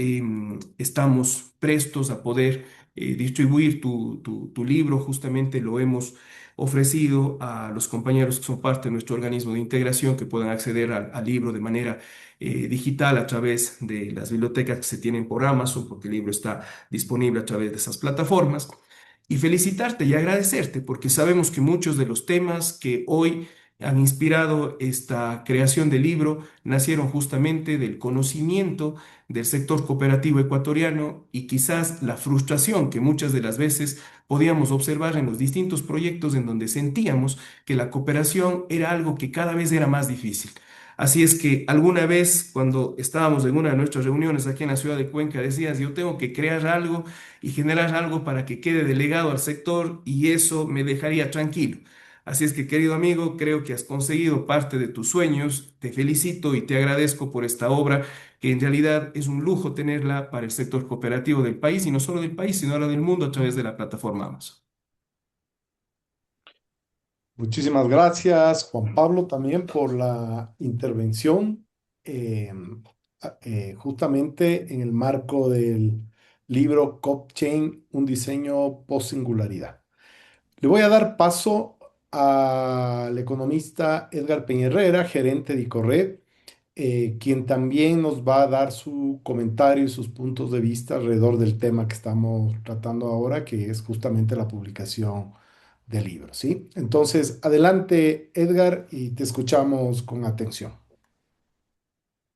estamos prestos a poder distribuir tu libro. Justamente lo hemos ofrecido a los compañeros que son parte de nuestro organismo de integración que puedan acceder al libro de manera digital a través de las bibliotecas que se tienen por Amazon, porque el libro está disponible a través de esas plataformas. Y felicitarte y agradecerte, porque sabemos que muchos de los temas que hoy han inspirado esta creación del libro nacieron justamente del conocimiento del sector cooperativo ecuatoriano y quizás la frustración que muchas de las veces podíamos observar en los distintos proyectos en donde sentíamos que la cooperación era algo que cada vez era más difícil. Así es que alguna vez cuando estábamos en una de nuestras reuniones aquí en la ciudad de Cuenca decías, yo tengo que crear algo y generar algo para que quede delegado al sector y eso me dejaría tranquilo. Así es que, querido amigo, creo que has conseguido parte de tus sueños. Te felicito y te agradezco por esta obra, que en realidad es un lujo tenerla para el sector cooperativo del país y no solo del país, sino ahora del mundo a través de la plataforma Amazon. Muchísimas gracias, Juan Pablo, también por la intervención, eh, justamente en el marco del libro CopChain, un diseño post-singularidad. Le voy a dar paso al economista Edgar Peña Herrera, gerente de Icorred, quien también nos va a dar su comentario y sus puntos de vista alrededor del tema que estamos tratando ahora, que es justamente la publicación del libro, ¿sí? Entonces, adelante, Edgar, y te escuchamos con atención.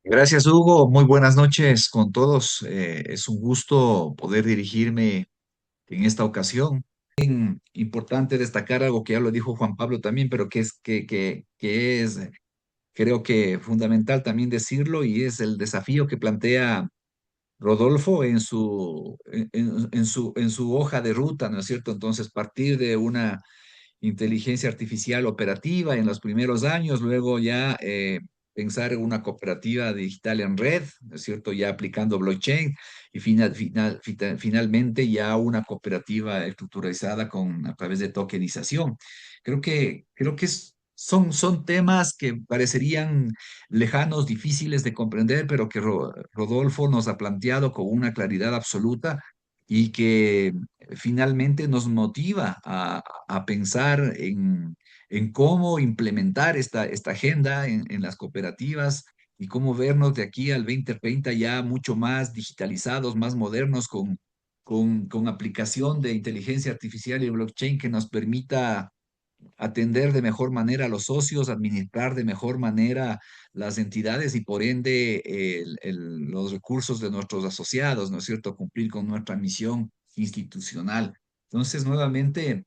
Gracias, Hugo. Muy buenas noches con todos. Es un gusto poder dirigirme en esta ocasión. Importante destacar algo que ya lo dijo Juan Pablo también, pero que es, creo que fundamental también decirlo, y es el desafío que plantea Rodolfo en su hoja de ruta, ¿no es cierto? Entonces, partir de una inteligencia artificial operativa en los primeros años, luego ya pensar en una cooperativa digital en red, ¿no es cierto? Ya aplicando blockchain y finalmente ya una cooperativa estructuralizada a través de tokenización. Son temas que parecerían lejanos, difíciles de comprender, pero que Rodolfo nos ha planteado con una claridad absoluta y que finalmente nos motiva a pensar en cómo implementar esta agenda en las cooperativas y cómo vernos de aquí al 2030 ya mucho más digitalizados, más modernos, con aplicación de inteligencia artificial y blockchain que nos permita atender de mejor manera a los socios, administrar de mejor manera las entidades y por ende los recursos de nuestros asociados, ¿no es cierto? Cumplir con nuestra misión institucional. Entonces, nuevamente,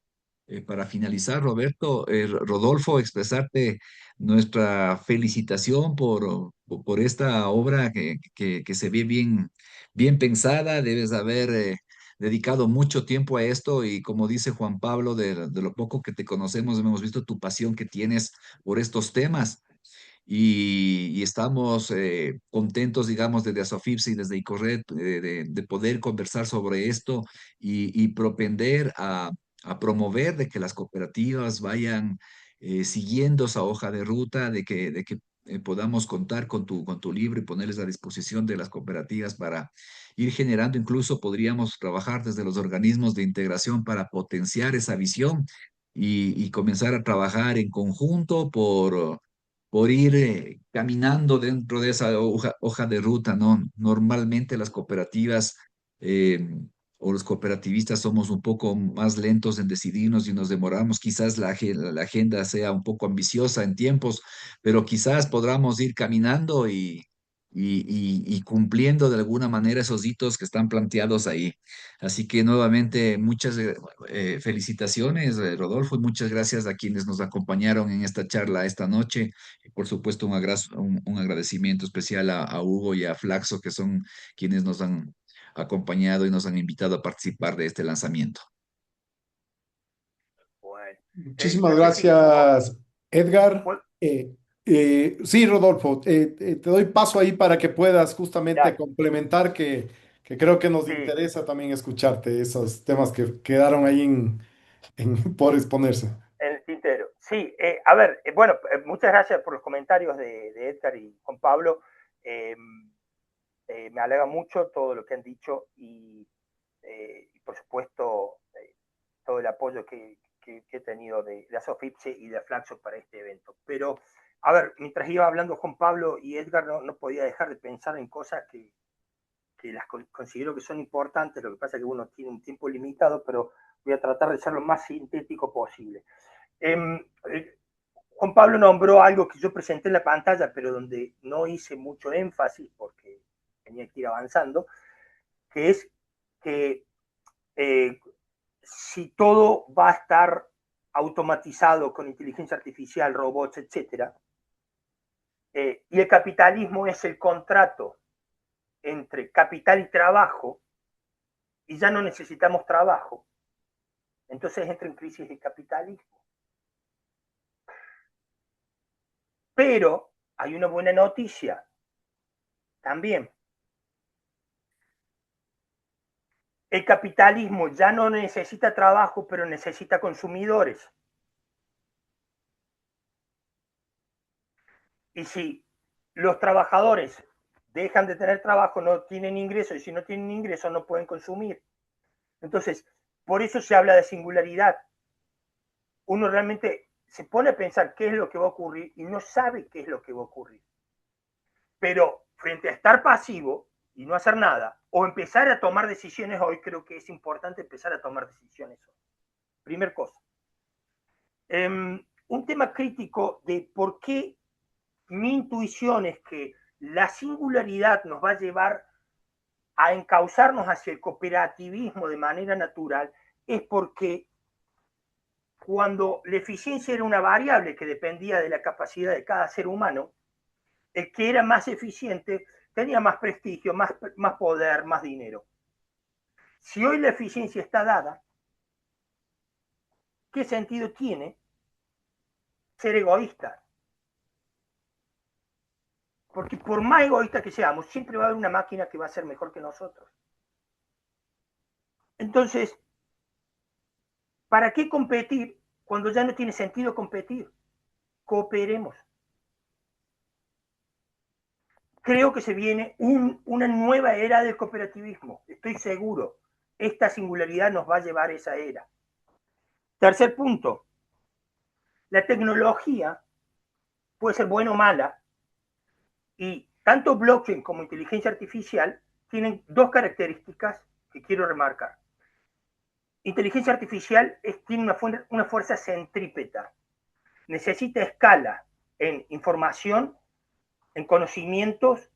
Para finalizar, Roberto, Rodolfo, expresarte nuestra felicitación por esta obra que se ve bien pensada. Debes haber dedicado mucho tiempo a esto y como dice Juan Pablo, de lo poco que te conocemos, hemos visto tu pasión que tienes por estos temas y estamos contentos, digamos, desde Asofipse y desde ICORRED de poder conversar sobre esto y propender a promover de que las cooperativas vayan siguiendo esa hoja de ruta, de que podamos contar con tu libro y ponerles a disposición de las cooperativas para ir generando, incluso podríamos trabajar desde los organismos de integración para potenciar esa visión y comenzar a trabajar en conjunto por ir caminando dentro de esa hoja de ruta, ¿no? Normalmente las cooperativas eh, o los cooperativistas somos un poco más lentos en decidirnos y nos demoramos. Quizás la agenda sea un poco ambiciosa en tiempos, pero quizás podamos ir caminando y cumpliendo de alguna manera esos hitos que están planteados ahí. Así que nuevamente muchas felicitaciones, Rodolfo, y muchas gracias a quienes nos acompañaron en esta charla esta noche. Y por supuesto, un agradecimiento especial a Hugo y a Flaxo, que son quienes nos han acompañado y nos han invitado a participar de este lanzamiento. Bueno, Muchísimas no sé si Hugo, gracias, Edgar. pues, Sí, Rodolfo, te doy paso ahí para que puedas justamente dale, complementar, que creo que nos sí, interesa también escucharte esos temas que quedaron ahí por exponerse. en el tintero. Sí, a ver, bueno, muchas gracias por los comentarios de Edgar y Juan Pablo. Eh, Me alegra mucho todo lo que han dicho y por supuesto, todo el apoyo que he tenido de Asofipse y de Flaxo para este evento. Pero, a ver, mientras iba hablando Juan Pablo y Edgar, no podía dejar de pensar en cosas que las considero que son importantes. Lo que pasa es que uno tiene un tiempo limitado, pero voy a tratar de ser lo más sintético posible. Eh, eh, Juan Pablo nombró algo que yo presenté en la pantalla, pero donde no hice mucho énfasis porque tenía que ir avanzando, que es que eh, si todo va a estar automatizado con inteligencia artificial, robots, etcétera, y el capitalismo es el contrato entre capital y trabajo, y ya no necesitamos trabajo, entonces entra en crisis el capitalismo. Pero hay una buena noticia también. El capitalismo ya no necesita trabajo, pero necesita consumidores. Y si los trabajadores dejan de tener trabajo, no tienen ingresos, y si no tienen ingresos no pueden consumir. Entonces, por eso se habla de singularidad. Uno realmente se pone a pensar qué es lo que va a ocurrir y no sabe qué es lo que va a ocurrir. Pero frente a estar pasivo y no hacer nada, o empezar a tomar decisiones hoy, creo que es importante empezar a tomar decisiones hoy. Primer cosa. Un tema crítico de por qué mi intuición es que la singularidad nos va a llevar a encauzarnos hacia el cooperativismo de manera natural, es porque cuando la eficiencia era una variable que dependía de la capacidad de cada ser humano, el que era más eficiente tenía más prestigio, más poder, más dinero. Si hoy la eficiencia está dada, ¿qué sentido tiene ser egoísta? Porque por más egoísta que seamos, siempre va a haber una máquina que va a ser mejor que nosotros. Entonces, ¿para qué competir cuando ya no tiene sentido competir? Cooperemos. Creo que se viene una nueva era del cooperativismo, estoy seguro. Esta singularidad nos va a llevar a esa era. Tercer punto, la tecnología puede ser buena o mala, y tanto blockchain como inteligencia artificial tienen dos características que quiero remarcar. Inteligencia artificial tiene una fuerza centrípeta, necesita escala en información, en conocimientos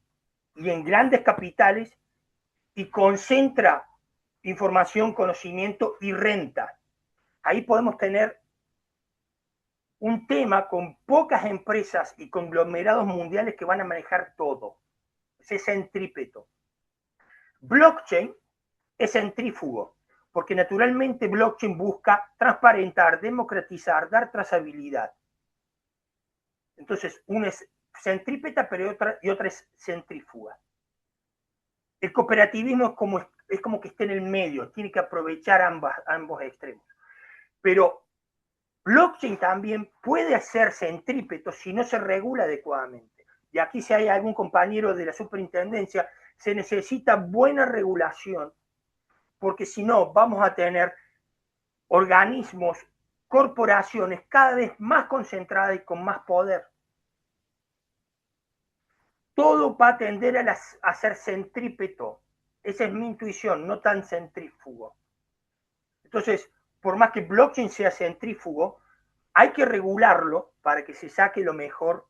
y en grandes capitales, y concentra información, conocimiento y renta ahí podemos tener un tema con pocas empresas y conglomerados mundiales que van a manejar todo. Es centrípeto. Blockchain es centrífugo, porque naturalmente blockchain busca transparentar, democratizar, dar trazabilidad. Entonces, una es centrípeta, pero otra es centrífuga. El cooperativismo es como que esté en el medio, tiene que aprovechar ambos extremos. Pero blockchain también puede ser centrípeto si no se regula adecuadamente. Y aquí, si hay algún compañero de la superintendencia, se necesita buena regulación, porque si no, vamos a tener organismos, corporaciones cada vez más concentradas y con más poder. Todo va a tender a ser centrípeto. Esa es mi intuición, no tan centrífugo. Entonces, por más que blockchain sea centrífugo, hay que regularlo para que se saque lo mejor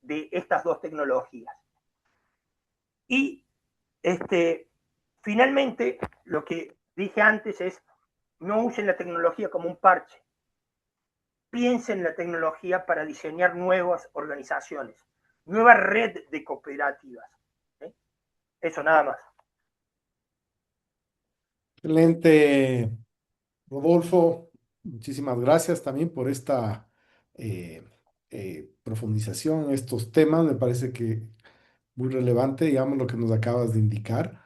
de estas dos tecnologías. Y finalmente, lo que dije antes es, no usen la tecnología como un parche. Piensen en la tecnología para diseñar nuevas organizaciones, nueva red de cooperativas. ¿Sí? Eso nada más. Excelente, Rodolfo. Muchísimas gracias también por esta eh, profundización en estos temas. Me parece que muy relevante, digamos, lo que nos acabas de indicar.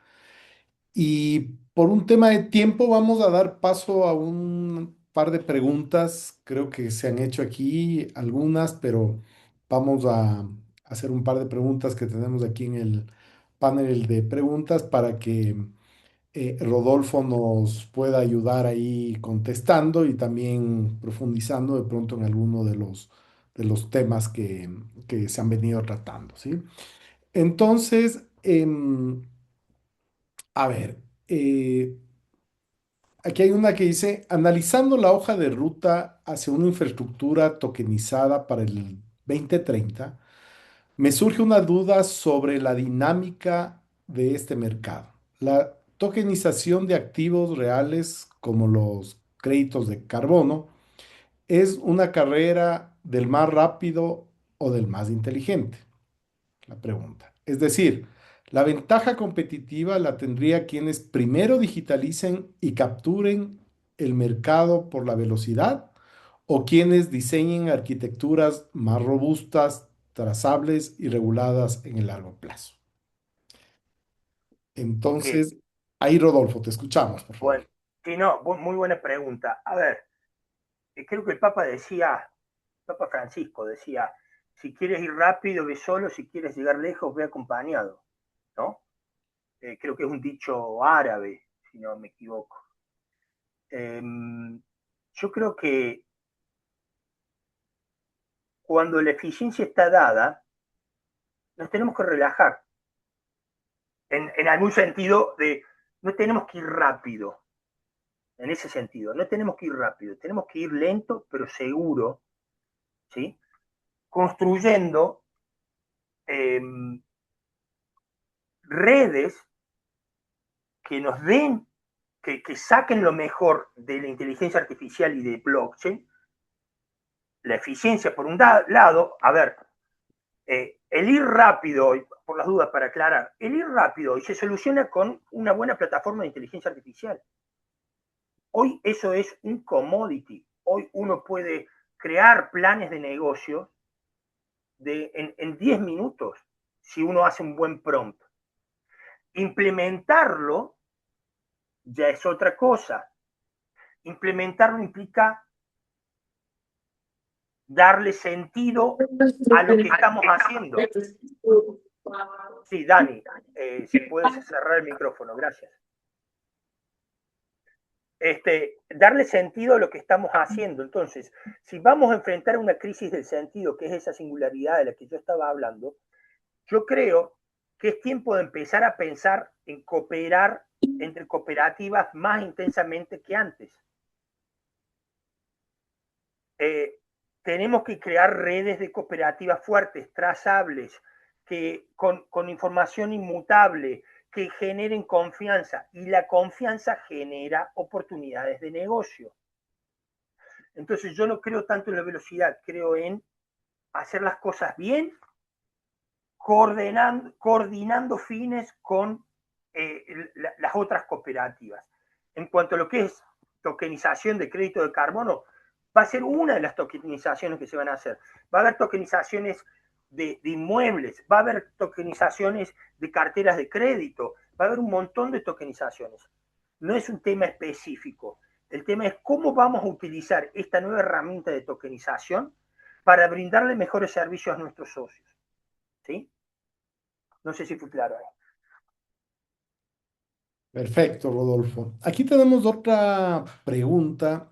Y por un tema de tiempo vamos a dar paso a un par de preguntas. Creo que se han hecho aquí algunas, pero vamos a hacer un par de preguntas que tenemos aquí en el panel de preguntas para que Rodolfo nos pueda ayudar ahí contestando y también profundizando de pronto en alguno de los temas que se han venido tratando, ¿sí? Entonces, a ver, aquí hay una que dice, analizando la hoja de ruta hacia una infraestructura tokenizada para el 2030, me surge una duda sobre la dinámica de este mercado. La tokenización de activos reales como los créditos de carbono es una carrera del más rápido o del más inteligente, la pregunta. Es decir, la ventaja competitiva la tendría quienes primero digitalicen y capturen el mercado por la velocidad o quienes diseñen arquitecturas más robustas, trazables y reguladas en el largo plazo. Ok, Entonces, ahí Rodolfo, te escuchamos, por favor. bueno, sí, no, muy buena pregunta. A ver, creo que el Papa decía, Papa Francisco decía, si quieres ir rápido, ve solo, si quieres llegar lejos, ve acompañado, ¿no? Creo que es un dicho árabe, si no me equivoco. Eh, yo creo que cuando la eficiencia está dada, nos tenemos que relajar, en algún sentido de, no tenemos que ir rápido, en ese sentido, no tenemos que ir rápido, tenemos que ir lento, pero seguro, ¿sí? Construyendo eh, redes que nos den, que saquen lo mejor de la inteligencia artificial y de blockchain, la eficiencia por un lado, a ver, el ir rápido, por las dudas para aclarar, el ir rápido y se soluciona con una buena plataforma de inteligencia artificial. Hoy eso es un commodity. Hoy uno puede crear planes de negocio en 10 minutos si uno hace un buen prompt. Implementarlo ya es otra cosa. Implementarlo implica darle sentido a lo que estamos haciendo. Sí, Dani, si puedes cerrar el micrófono, gracias. Darle sentido a lo que estamos haciendo. Entonces, si vamos a enfrentar una crisis del sentido, que es esa singularidad de la que yo estaba hablando, yo creo que es tiempo de empezar a pensar en cooperar entre cooperativas más intensamente que antes. Tenemos que crear redes de cooperativas fuertes, trazables, que con información inmutable, que generen confianza, y la confianza genera oportunidades de negocio. Entonces yo no creo tanto en la velocidad, creo en hacer las cosas bien, coordinando fines con las otras cooperativas. En cuanto a lo que es tokenización de crédito de carbono, va a ser una de las tokenizaciones que se van a hacer. Va a haber tokenizaciones de inmuebles, va a haber tokenizaciones de carteras de crédito, va a haber un montón de tokenizaciones. No es un tema específico. El tema es cómo vamos a utilizar esta nueva herramienta de tokenización para brindarle mejores servicios a nuestros socios. ¿Sí? No sé si fue claro ahí. Perfecto, Rodolfo. Aquí tenemos otra pregunta.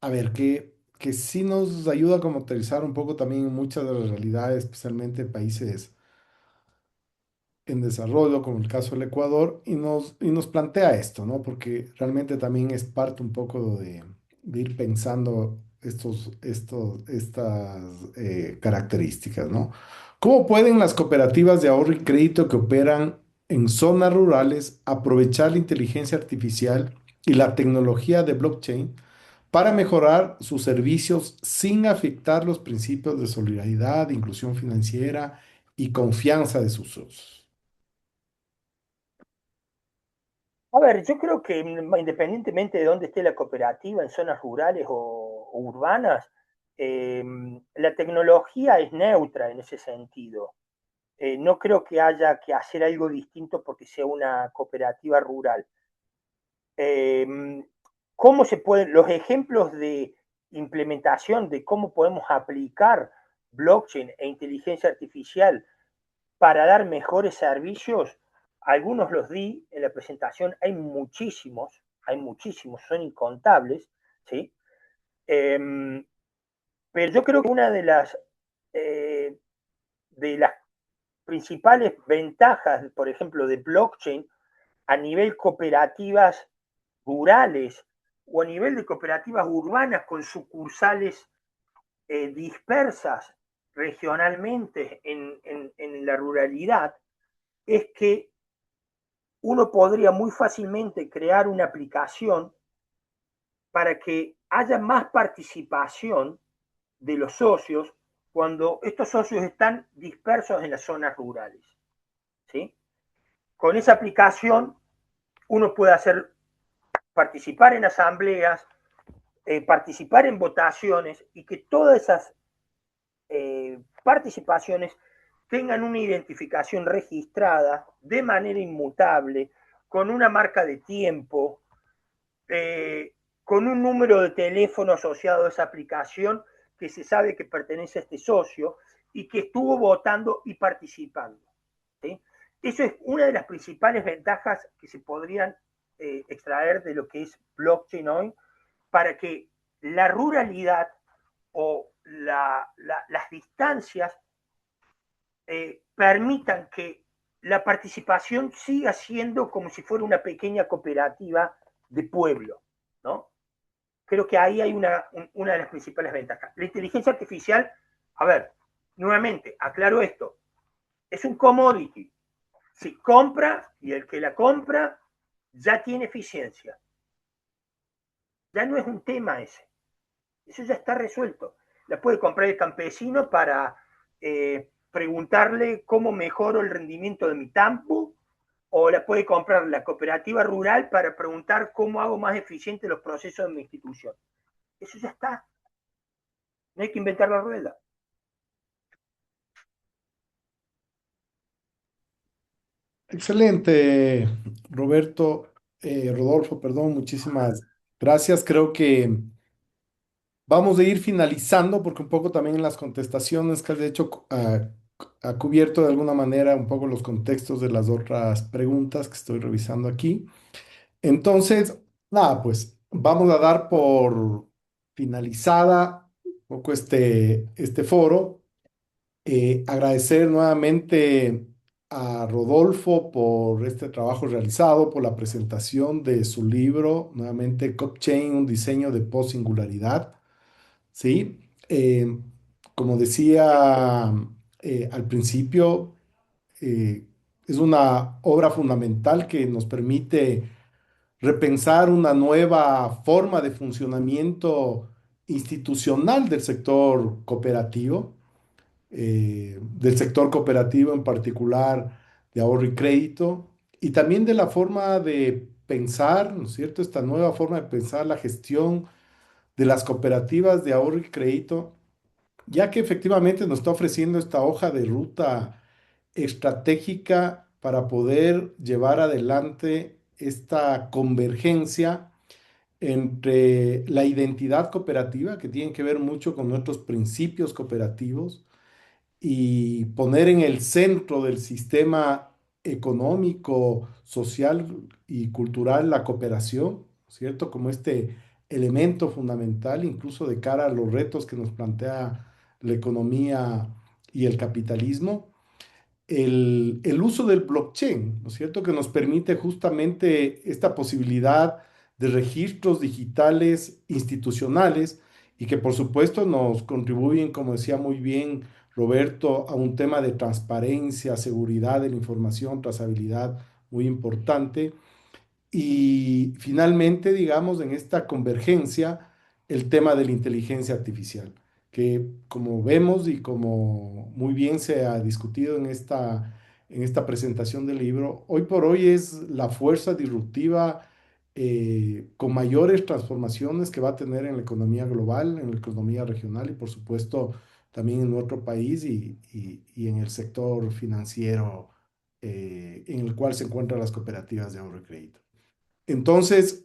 A ver, que sí nos ayuda a contextualizar un poco también muchas de las realidades, especialmente en países en desarrollo, como el caso del Ecuador, y nos plantea esto, ¿no? Porque realmente también es parte un poco de ir pensando estas características, ¿no? ¿Cómo pueden las cooperativas de ahorro y crédito que operan en zonas rurales aprovechar la inteligencia artificial y la tecnología de blockchain para mejorar sus servicios sin afectar los principios de solidaridad, inclusión financiera y confianza de sus socios? A ver, yo creo que independientemente de dónde esté la cooperativa, en zonas rurales o urbanas, eh, la tecnología es neutra en ese sentido. No creo que haya que hacer algo distinto porque sea una cooperativa rural. Eh, ¿Cómo se pueden, los ejemplos de implementación de cómo podemos aplicar blockchain e inteligencia artificial para dar mejores servicios? Algunos los di en la presentación, hay muchísimos, son incontables, ¿sí? Pero yo creo que una de las principales ventajas, por ejemplo, de blockchain a nivel cooperativas rurales o a nivel de cooperativas urbanas con sucursales dispersas regionalmente en la ruralidad, es que uno podría muy fácilmente crear una aplicación para que haya más participación de los socios cuando estos socios están dispersos en las zonas rurales. ¿Sí? Con esa aplicación uno puede hacer participar en asambleas, participar en votaciones y que todas esas participaciones tengan una identificación registrada de manera inmutable, con una marca de tiempo, con un número de teléfono asociado a esa aplicación que se sabe que pertenece a este socio y que estuvo votando y participando. ¿Sí? Eso es una de las principales ventajas que se podrían extraer de lo que es blockchain hoy para que la ruralidad o las distancias permitan que la participación siga siendo como si fuera una pequeña cooperativa de pueblo, ¿no? Creo que ahí hay una de las principales ventajas. La inteligencia artificial, a ver, nuevamente, aclaro esto, es un commodity. Se compra y el que la compra ya tiene eficiencia. Ya no es un tema ese. Eso ya está resuelto. La puede comprar el campesino para preguntarle cómo mejoro el rendimiento de mi campo, o la puede comprar la cooperativa rural para preguntar cómo hago más eficientes los procesos de mi institución. Eso ya está. No hay que inventar la rueda. Excelente, Roberto, Rodolfo, perdón, muchísimas gracias. Creo que vamos a ir finalizando porque un poco también en las contestaciones que has hecho ha cubierto de alguna manera un poco los contextos de las otras preguntas que estoy revisando aquí. Entonces, nada, pues vamos a dar por finalizada un poco este foro. Agradecer nuevamente a Rodolfo por este trabajo realizado, por la presentación de su libro, nuevamente CopChain, un diseño de post-singularidad. ¿Sí? Como decía al principio, eh, es una obra fundamental que nos permite repensar una nueva forma de funcionamiento institucional del sector cooperativo en particular de ahorro y crédito, y también de la forma de pensar, ¿no es cierto? Esta nueva forma de pensar la gestión de las cooperativas de ahorro y crédito, ya que efectivamente nos está ofreciendo esta hoja de ruta estratégica para poder llevar adelante esta convergencia entre la identidad cooperativa, que tiene que ver mucho con nuestros principios cooperativos, y poner en el centro del sistema económico, social y cultural la cooperación, ¿cierto? Como este elemento fundamental, incluso de cara a los retos que nos plantea la economía y el capitalismo, el uso del blockchain, ¿no es cierto? Que nos permite justamente esta posibilidad de registros digitales institucionales y que por supuesto nos contribuyen, como decía muy bien Roberto, a un tema de transparencia, seguridad de la información, trazabilidad muy importante. Y finalmente, digamos, en esta convergencia, el tema de la inteligencia artificial, que como vemos y como muy bien se ha discutido en esta presentación del libro, hoy por hoy es la fuerza disruptiva con mayores transformaciones que va a tener en la economía global, en la economía regional y por supuesto también en nuestro país y en el sector financiero en el cual se encuentran las cooperativas de ahorro y crédito. Entonces,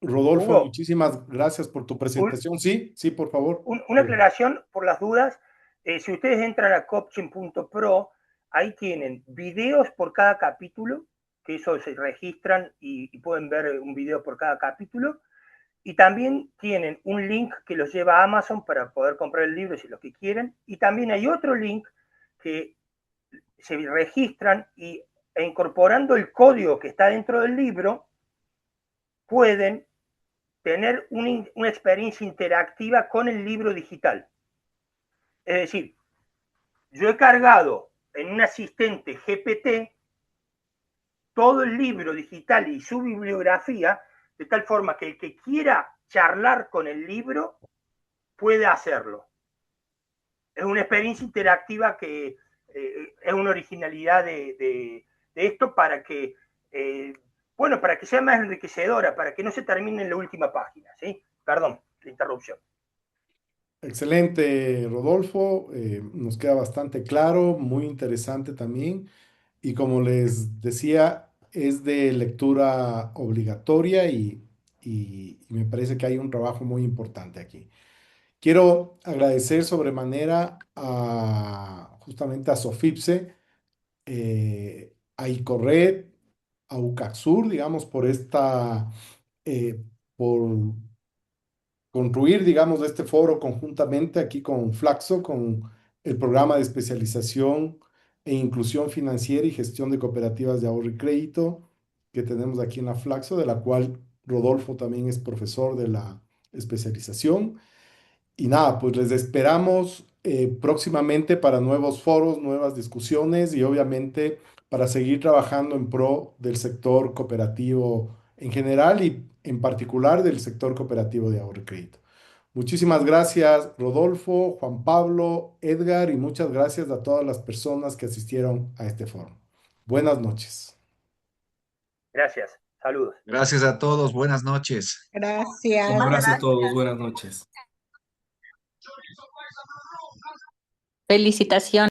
Rodolfo, Hugo, muchísimas gracias por tu un, presentación. Sí, sí, por favor. una aclaración por las dudas. Si ustedes entran a coaching.pro, ahí tienen videos por cada capítulo, que eso se registran y pueden ver un video por cada capítulo. Y también tienen un link que los lleva a Amazon para poder comprar el libro si lo que quieren. Y también hay otro link que se registran e incorporando el código que está dentro del libro, pueden tener una experiencia interactiva con el libro digital. Es decir, yo he cargado en un asistente GPT todo el libro digital y su bibliografía, de tal forma que el que quiera charlar con el libro puede hacerlo. Es una experiencia interactiva que es una originalidad de esto para que, bueno, para que sea más enriquecedora, para que no se termine en la última página, ¿sí? Perdón, la interrupción. Excelente, Rodolfo. Nos queda bastante claro, muy interesante también. Y como les decía, es de lectura obligatoria y me parece que hay un trabajo muy importante aquí. Quiero agradecer sobremanera justamente a Sofipse, a Icorred, a UCAXUR, digamos, eh, por construir, digamos, este foro conjuntamente aquí con Flaxo, con el programa de especialización e inclusión financiera y gestión de cooperativas de ahorro y crédito que tenemos aquí en la Flaxo, de la cual Rodolfo también es profesor de la especialización. Y nada, pues les esperamos próximamente para nuevos foros, nuevas discusiones y obviamente para seguir trabajando en pro del sector cooperativo en general y en particular del sector cooperativo de ahorro y crédito. Muchísimas gracias, Rodolfo, Juan Pablo, Edgar y muchas gracias a todas las personas que asistieron a este foro. Buenas noches. Gracias. Saludos. Gracias a todos, buenas noches. Un Gracias. abrazo a todos, buenas noches. Felicitaciones.